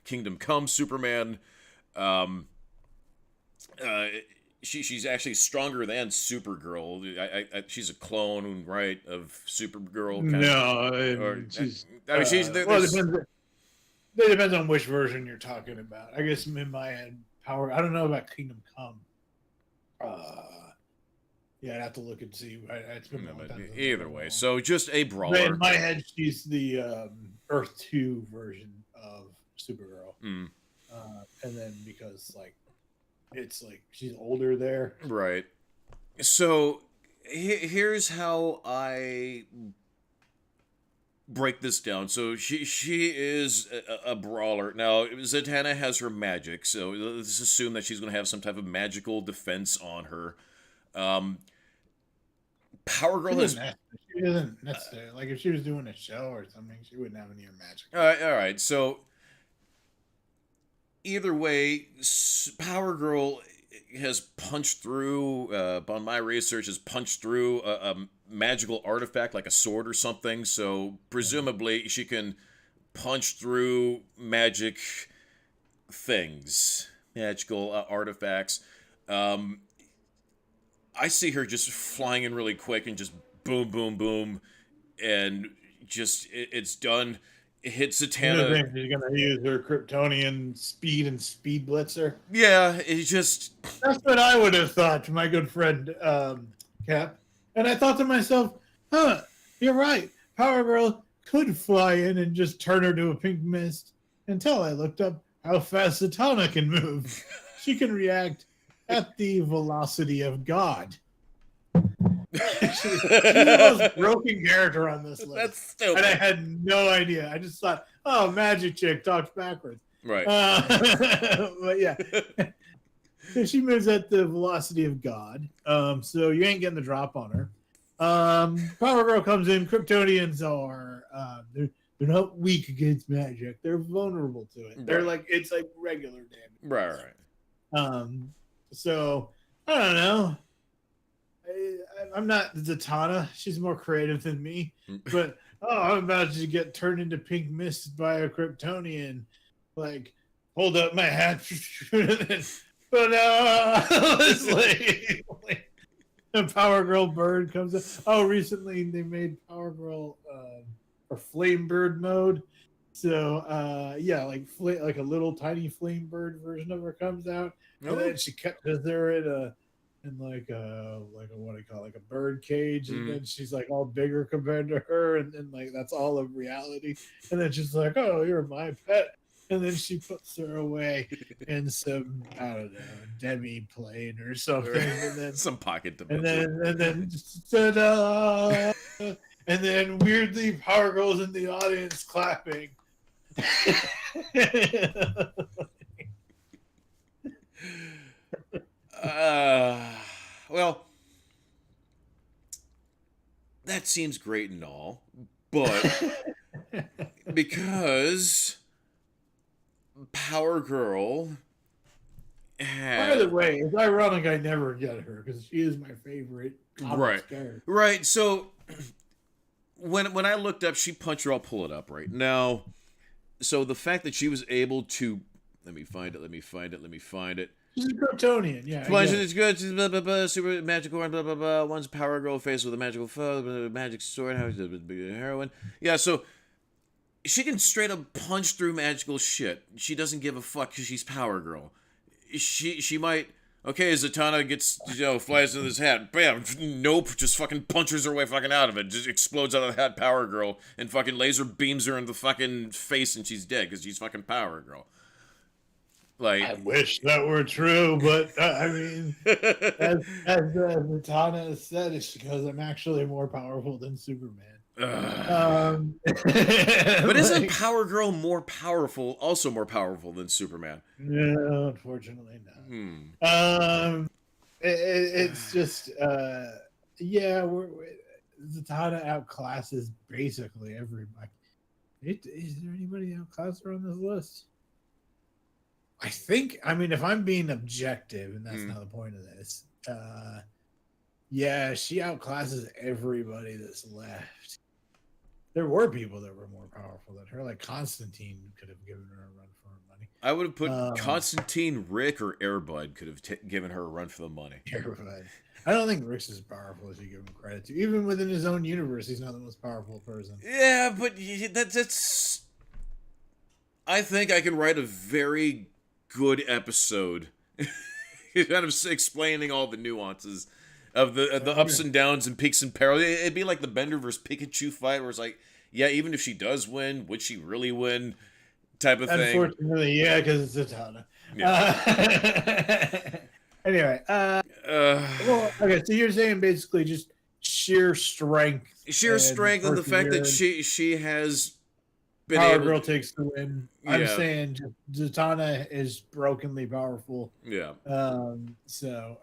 A: Kingdom Come Superman. She's actually stronger than Supergirl. She's a clone, right, of Supergirl.
B: She's.
A: I mean, she's.
B: It depends on which version you're talking about. I guess in my head, Power. I don't know about Kingdom Come. Yeah, I'd have to look and see. It's been
A: either way, so just a brawler.
B: In my head, she's the Earth 2 version of Supergirl. And then because like it's like she's older there,
A: right? So here's how I break this down. So she is a brawler. Now, Zatanna has her magic, so let's assume that she's going to have some type of magical defense on her. Power Girl has...
B: She She doesn't necessarily like if she was doing a show or something, she wouldn't have any magic.
A: All right. So either way, Power Girl has punched through. On my research, has punched through a magical artifact like a sword or something. So presumably, she can punch through magic things, magical artifacts. Um, I see her just flying in really quick and just boom, boom, boom, and just it's done. It hits
B: You don't
A: Zatanna.
B: think she's gonna use her Kryptonian speed and speed blitzer?
A: Yeah, it just
B: That's what I would have thought, my good friend Cap. And I thought to myself, huh, you're right. Power Girl could fly in and just turn her to a pink mist until I looked up how fast Zatanna can move. She can react at the velocity of God. She's the most broken character on this list.
A: that's stupid.
B: And I had no idea. I just thought, oh, Magic Chick talks backwards.
A: Right.
B: But yeah. So she moves at the velocity of God. So you ain't getting the drop on her. Power Girl comes in. Kryptonians are they're not weak against magic. They're vulnerable to it. They're like it's like regular damage.
A: Right.
B: So I don't know. I'm not Zatanna. She's more creative than me. But I'm about to get turned into pink mist by a Kryptonian. Like, hold up my hat. But it's like a Power Girl bird comes up. Oh, recently they made Power Girl for Flame Bird mode. So yeah, like a little tiny flame bird version of her comes out, and then she catches her in like a what do you call it, like a bird cage, and then she's like all bigger compared to her, and then like that's all of reality, and then she's like, oh, you're my pet. And then she puts her away in some, I don't know, demi plane or something, and then
A: some pocket dimension.
B: and then ta-da! And then weirdly, Power Girl's in the audience clapping.
A: Well, that seems great and all, but because Power Girl
B: By the way, it's ironic I never get her because she is my favorite comics character.
A: Right. So when I looked up, she punched her. I'll pull it up right now. So the fact that she was able to let me find it.
B: She's a Kryptonian, yeah.
A: It's good. She's blah, blah, blah, super magical, blah, blah, blah. One's Power Girl faced with a magical foe, magic sword, how heroine. Yeah, so she can straight up punch through magical shit. She doesn't give a fuck because she's Power Girl. She might. Okay, Zatanna gets, flies into this hat. Bam. Nope. Just fucking punches her way fucking out of it. Just explodes out of the hat, Power Girl, and fucking laser beams her in the fucking face, and she's dead because she's fucking Power Girl. Like,
B: I wish that were true, but I mean, as Zatanna has said, it's because I'm actually more powerful than Superman.
A: But isn't Power Girl also more powerful than Superman?
B: No, unfortunately not. It's just Zatanna outclasses basically everybody. Is there anybody outclassed her on this list? I think, if I'm being objective, and that's not the point of this, she outclasses everybody that's left. There were people that were more powerful than her, like Constantine could have given her a run for her money.
A: I would have put Constantine, Rick, or Airbud could have given her a run for the money.
B: Airbud. I don't think Rick's as powerful as you give him credit to. Even within his own universe, he's not the most powerful person.
A: Yeah, but that's... I think I can write a very good episode kind of explaining all the nuances of the ups and downs and peaks and perils. It'd be like the Bender versus Pikachu fight where it's like, yeah, even if she does win, would she really win type of thing?
B: Unfortunately, yeah, because it's Zatanna. Yeah. Anyway, well, okay, so you're saying basically just sheer strength.
A: And the fact that she has been
B: Power
A: able...
B: Girl takes the win. Yeah. I'm saying Zatanna is brokenly powerful.
A: Yeah.
B: So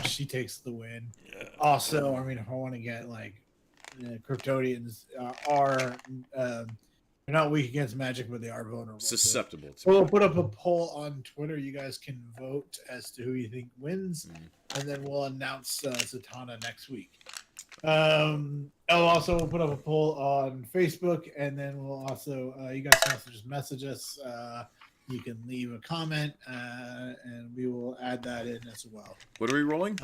B: she takes the win. Yeah. Also, if I want to get like Kryptonians are they're not weak against magic, but they are vulnerable.
A: Susceptible to
B: We'll
A: it.
B: put up a poll on Twitter. You guys can vote as to who you think wins, and then we'll announce Zatanna next week. I'll also put up a poll on Facebook, and then we'll also you guys can also just message us. You can leave a comment, and we will add that in as well.
A: What are we rolling?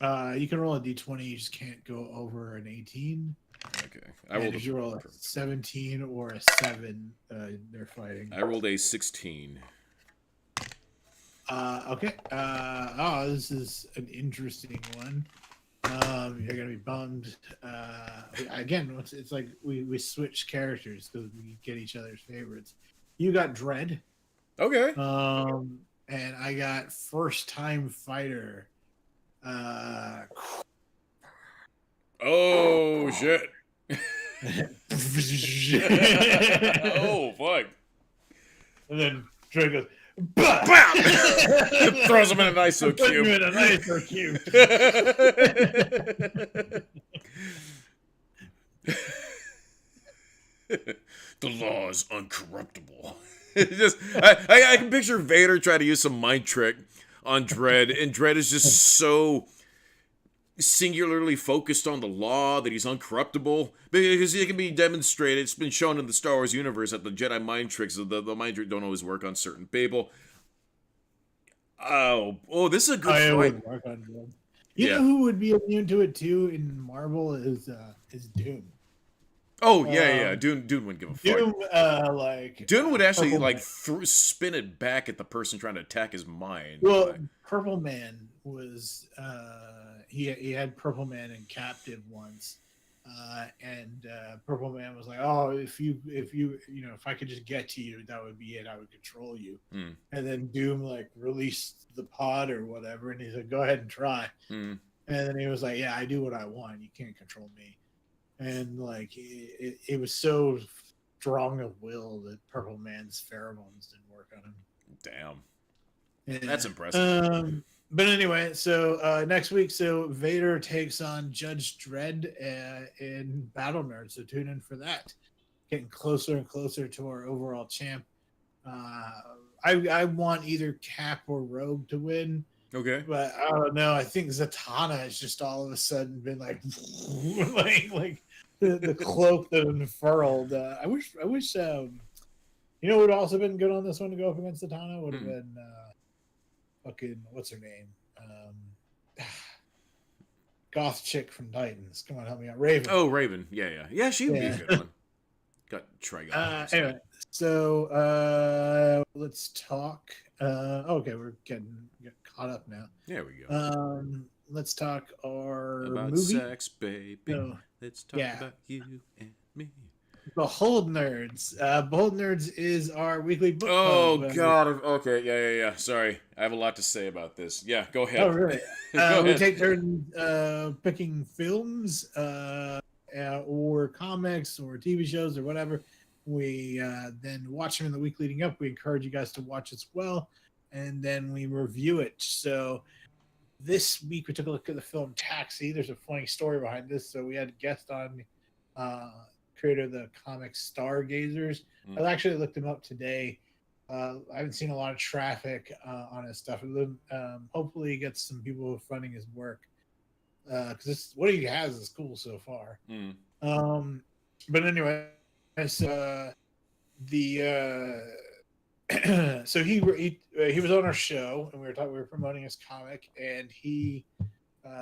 B: You can roll a d20. You just can't go over an 18.
A: Okay, I rolled.
B: If you roll a 17 or a 7, they're fighting.
A: I rolled a 16.
B: Okay. This is an interesting one. You're gonna be bummed. Again, it's like we switch characters because we get each other's favorites. You got Dread.
A: Okay.
B: And I got First Time Fighter.
A: Oh shit. Oh fuck.
B: And then Dread goes,
A: Bam! Throws him in an ISO
B: put you
A: cube.
B: in an ISO cube.
A: The law is uncorruptible. Just, I can picture Vader trying to use some mind trick on Dredd, and Dredd is just so singularly focused on the law that he's uncorruptible, because it can be demonstrated. It's been shown in the Star Wars universe that the Jedi mind tricks, the mind trick, don't always work on certain people. Oh, this is a good fight.
B: You know who would be immune to it too in Marvel is Doom.
A: Oh yeah. Dune wouldn't give a fuck.
B: Doom,
A: Dune would actually
B: Purple
A: spin it back at the person trying to attack his mind.
B: Well, Purple Man was he had Purple Man in captive once, and Purple Man was like, "Oh, if I could just get to you, that would be it. I would control you."
A: Mm.
B: And then Doom like released the pod or whatever, and he said, "Go ahead and try."
A: Mm.
B: And then he was like, "Yeah, I do what I want. You can't control me." And like it was so strong of will that Purple Man's pheromones didn't work on him.
A: Damn,
B: Yeah.
A: that's impressive.
B: But anyway, so next week, so Vader takes on Judge Dredd in Battle Nerd. So tune in for that. Getting closer and closer to our overall champ. I want either Cap or Rogue to win.
A: Okay.
B: But I don't know. I think Zatanna has just all of a sudden been like, like the cloak that unfurled. I wish. You know, what would also been good on this one to go up against Zatanna would have been fucking what's her name, goth chick from Titans. Come on, help me out, Raven.
A: Oh, Raven. Yeah. She would be a good one. Got Trigon.
B: Anyway, so let's talk. Okay, we're getting caught up now.
A: There we go.
B: Let's talk our
A: about
B: movie.
A: sex, baby.
B: No.
A: Let's talk about you and me.
B: Behold Nerds. Behold Nerds is our weekly book
A: Oh
B: club.
A: God. Okay. Yeah. Sorry, I have a lot to say about this. Yeah, go ahead.
B: Oh, really?
A: Go ahead.
B: We take turns picking films or comics or TV shows or whatever. We then watch them in the week leading up. We encourage you guys to watch as well, and then we review it. So this week we took a look at the film Taxi. There's a funny story behind this. So we had a guest on, creator of the comic Stargazers. I actually looked him up today. I haven't seen a lot of traffic on his stuff. Hopefully he gets some people funding his work, because what he has is cool so far. But anyway, so so he was on our show, and we were promoting his comic, and he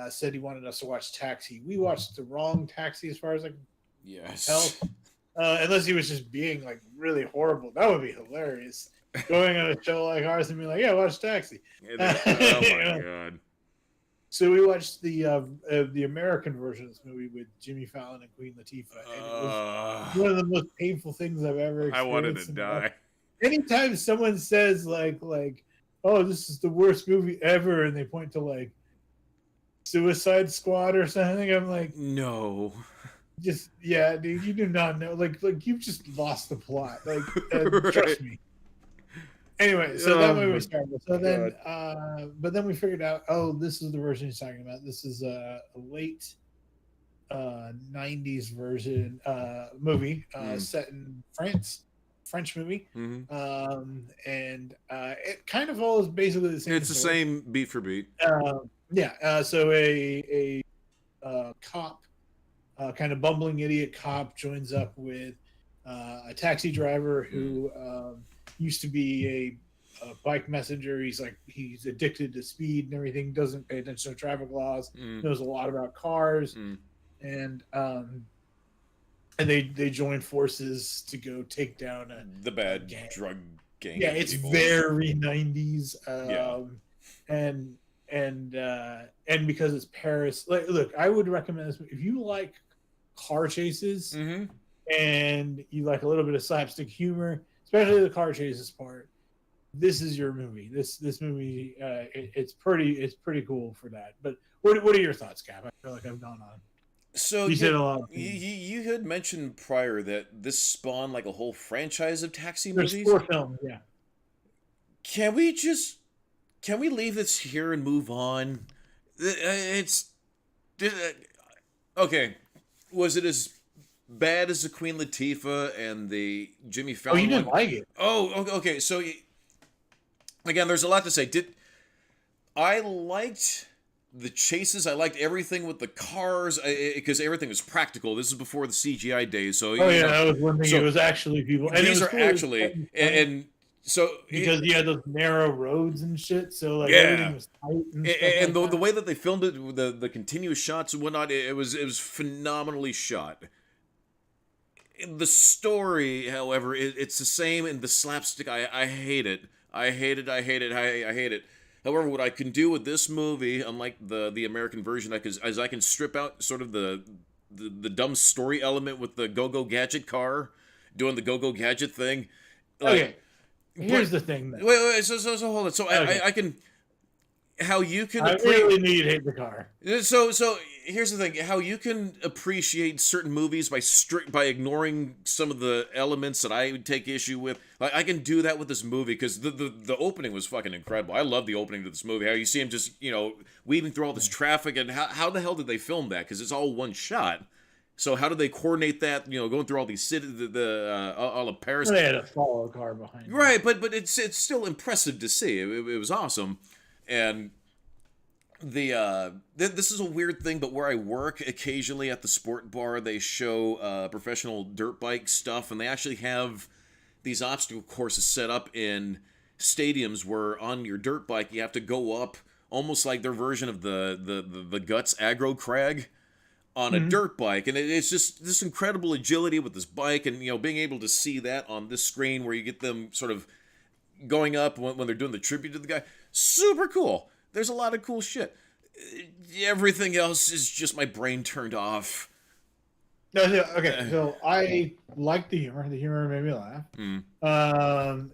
B: said he wanted us to watch Taxi. We watched the wrong Taxi, as far as I can tell. Unless he was just being like really horrible. That would be hilarious. Going on a show like ours and being like, "Yeah, watch Taxi."
A: Oh my God.
B: So we watched the American version of this movie with Jimmy Fallon and Queen Latifah, and it was one of the most painful things I've ever experienced.
A: I wanted to die.
B: Anytime someone says like, "Oh, this is the worst movie ever," and they point to like Suicide Squad or something, I'm like,
A: no.
B: Just dude, you do not know. Like you've just lost the plot. Like,
A: Right.
B: Trust me. Anyway, so that movie started. So then, but then we figured out, this is the version he's talking about. This is a late '90s version movie
A: Mm.
B: set in France, French movie,
A: Hmm.
B: and it kind of follows basically the same
A: It's the
B: story.
A: same beat for beat.
B: Yeah, so a cop, kind of bumbling idiot cop, joins up with a taxi driver
A: Mm.
B: who used to be a bike messenger. He's addicted to speed and everything. Doesn't pay attention to traffic laws.
A: Mm.
B: Knows a lot about cars,
A: Mm.
B: and they join forces to go take down
A: The
B: a
A: bad
B: gang.
A: drug gang
B: Yeah,
A: of
B: it's
A: people.
B: very '90s,
A: Yeah.
B: and and because it's Paris. Like, look, I would recommend this if you like car chases
A: Mm-hmm.
B: and you like a little bit of slapstick humor, especially the car chases part. This is your movie. This movie, it's pretty cool for that. But what are your thoughts, Cap? I feel like I've gone on.
A: So
B: You
A: you,
B: said a lot of
A: you
B: things.
A: you had mentioned prior that this spawned like a whole franchise of taxi
B: There's
A: movies.
B: 4 films, yeah.
A: Can we just can we leave this here and move on? It's okay. Was it as bad as the Queen Latifah and the Jimmy
B: Oh, you
A: Fallon
B: didn't
A: one?
B: like it?
A: Oh, okay. So again, there's a lot to say. Did I liked the chases? I liked everything with the cars because everything was practical. This is before the CGI days, so
B: Oh
A: you
B: yeah,
A: know.
B: that was one thing. It
A: So
B: was actually people, and it
A: these
B: was
A: are
B: cool. It was set
A: actually
B: in France
A: and so
B: because you had those narrow roads and shit, so like
A: yeah.
B: everything was tight and stuff
A: And
B: like
A: the
B: that.
A: way that they filmed it, the continuous shots and whatnot, it was phenomenally shot. The story, however, it's the same in the slapstick. I hate it. I hate it. I hate it. I hate it. However, what I can do with this movie, unlike the American version, as I can strip out sort of the dumb story element with the go go gadget car doing the go go gadget thing, like,
B: Okay,
A: but
B: here's the thing though.
A: so hold on. So
B: Okay,
A: I can how you can
B: I really knew you'd hate the car.
A: So here's the thing: how you can appreciate certain movies by ignoring some of the elements that I would take issue with. Like I can do that with this movie because the opening was fucking incredible. I love the opening to this movie. How you see him just weaving through all this traffic and how the hell did they film that? Because it's all one shot. So how did they coordinate that? Going through all these cities, all of Paris.
B: They had a follow car behind them.
A: Right, but it's still impressive to see. It was awesome, and this is a weird thing, but where I work occasionally at the sport bar, they show professional dirt bike stuff, and they actually have these obstacle courses set up in stadiums where on your dirt bike you have to go up almost like their version of the Guts aggro crag on a
B: Mhm.
A: dirt bike, and it's just this incredible agility with this bike, and being able to see that on this screen where you get them sort of going up when they're doing the tribute to the guy, super cool. There's a lot of cool shit. Everything else is just my brain turned off.
B: Okay, so I liked the humor. The humor made me laugh.
A: Mm,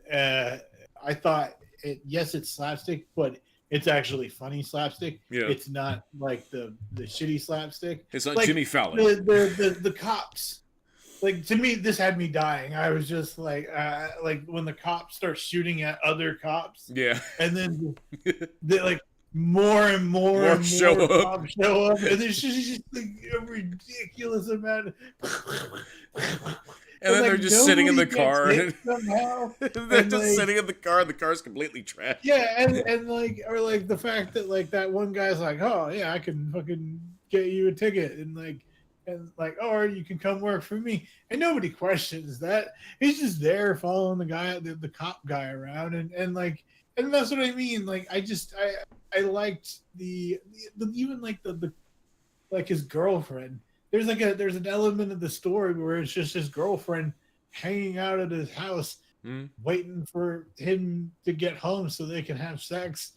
B: I thought yes, it's slapstick, but it's actually funny slapstick.
A: yeah,
B: It's not like the shitty slapstick.
A: it's not
B: Like
A: Jimmy Fallon.
B: the cops. Like, to me, this had me dying. I was just like when the cops start shooting at other cops,
A: Yeah,
B: and then they like more and more
A: more
B: and
A: show
B: more
A: up.
B: cops show up, and there's just like a ridiculous amount.
A: And then they're
B: like
A: just sitting in the
B: nobody gets
A: car.
B: hit somehow.
A: They're
B: And
A: just
B: like
A: sitting in the car. The car's completely trashed.
B: yeah, and like or like the fact that like that one guy's like, oh yeah, I can fucking get you a ticket, and like, or you can come work for me, and nobody questions that. He's just there following the guy, the cop guy around, and like, and that's what I mean. Like, I liked the even like the like his girlfriend. There's an element of the story where it's just his girlfriend hanging out at his house,
A: Mm,
B: waiting for him to get home so they can have sex,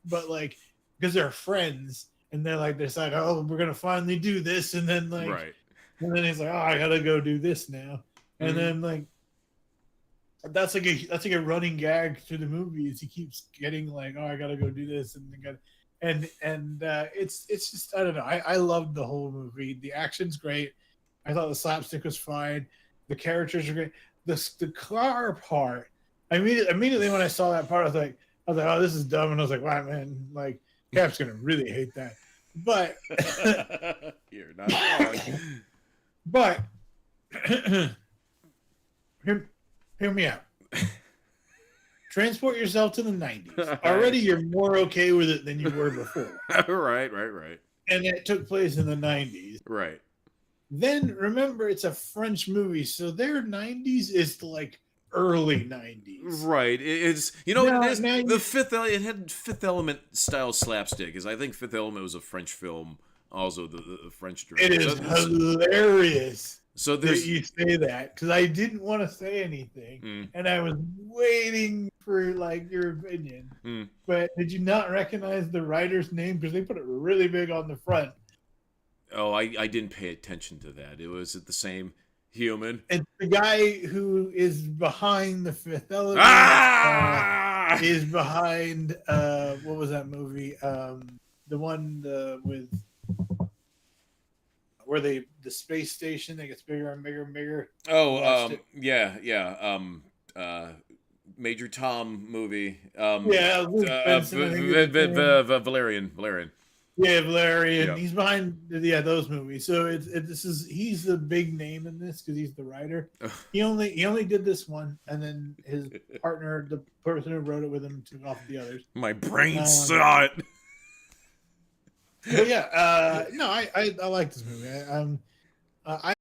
B: but like because they're friends and they're like decide, oh, we're gonna finally do this, and then like
A: right.
B: and then he's like, oh, I gotta go do this now, and
A: Mm,
B: then like that's like a running gag through the movies. He keeps getting like, oh, I gotta go do this, and then it's just I don't know. I loved the whole movie. The action's great. I thought the slapstick was fine. The characters are great. The car part. Immediately when I saw that part, I was like, oh, this is dumb, and I was like, wow, man, like Cap's gonna really hate that. But
A: You're not wrong.
B: But hear me out. Transport yourself to the 90s. Already you're more okay with it than you were before.
A: Right.
B: And it took place in the 90s.
A: Right.
B: Then remember, it's a French movie, so their 90s is like early 90s.
A: Right. It's, you know what it is?
B: Now
A: The Fifth Element, it had Fifth Element style slapstick, because I think Fifth Element was a French film, also the French director.
B: it is hilarious
A: So
B: that
A: there's
B: you say that, because I didn't want to say anything, and I was waiting for like your opinion. But did you not recognize the writer's name? Because they put it really big on the front.
A: Oh, I didn't pay attention to that. It was the same human.
B: It's the guy who is behind the Fifth Element. Is behind what was that movie? The one with where the space station that gets bigger and bigger and bigger.
A: Oh, yeah. Major Tom movie.
B: Yeah,
A: Valerian.
B: Yeah, Valerian.
A: Yep.
B: He's behind those movies. So he's the big name in this because he's the writer. He only did this one, and then his partner, the person who wrote it with him, took off the others.
A: My brain saw it.
B: But yeah, no, I like this movie. I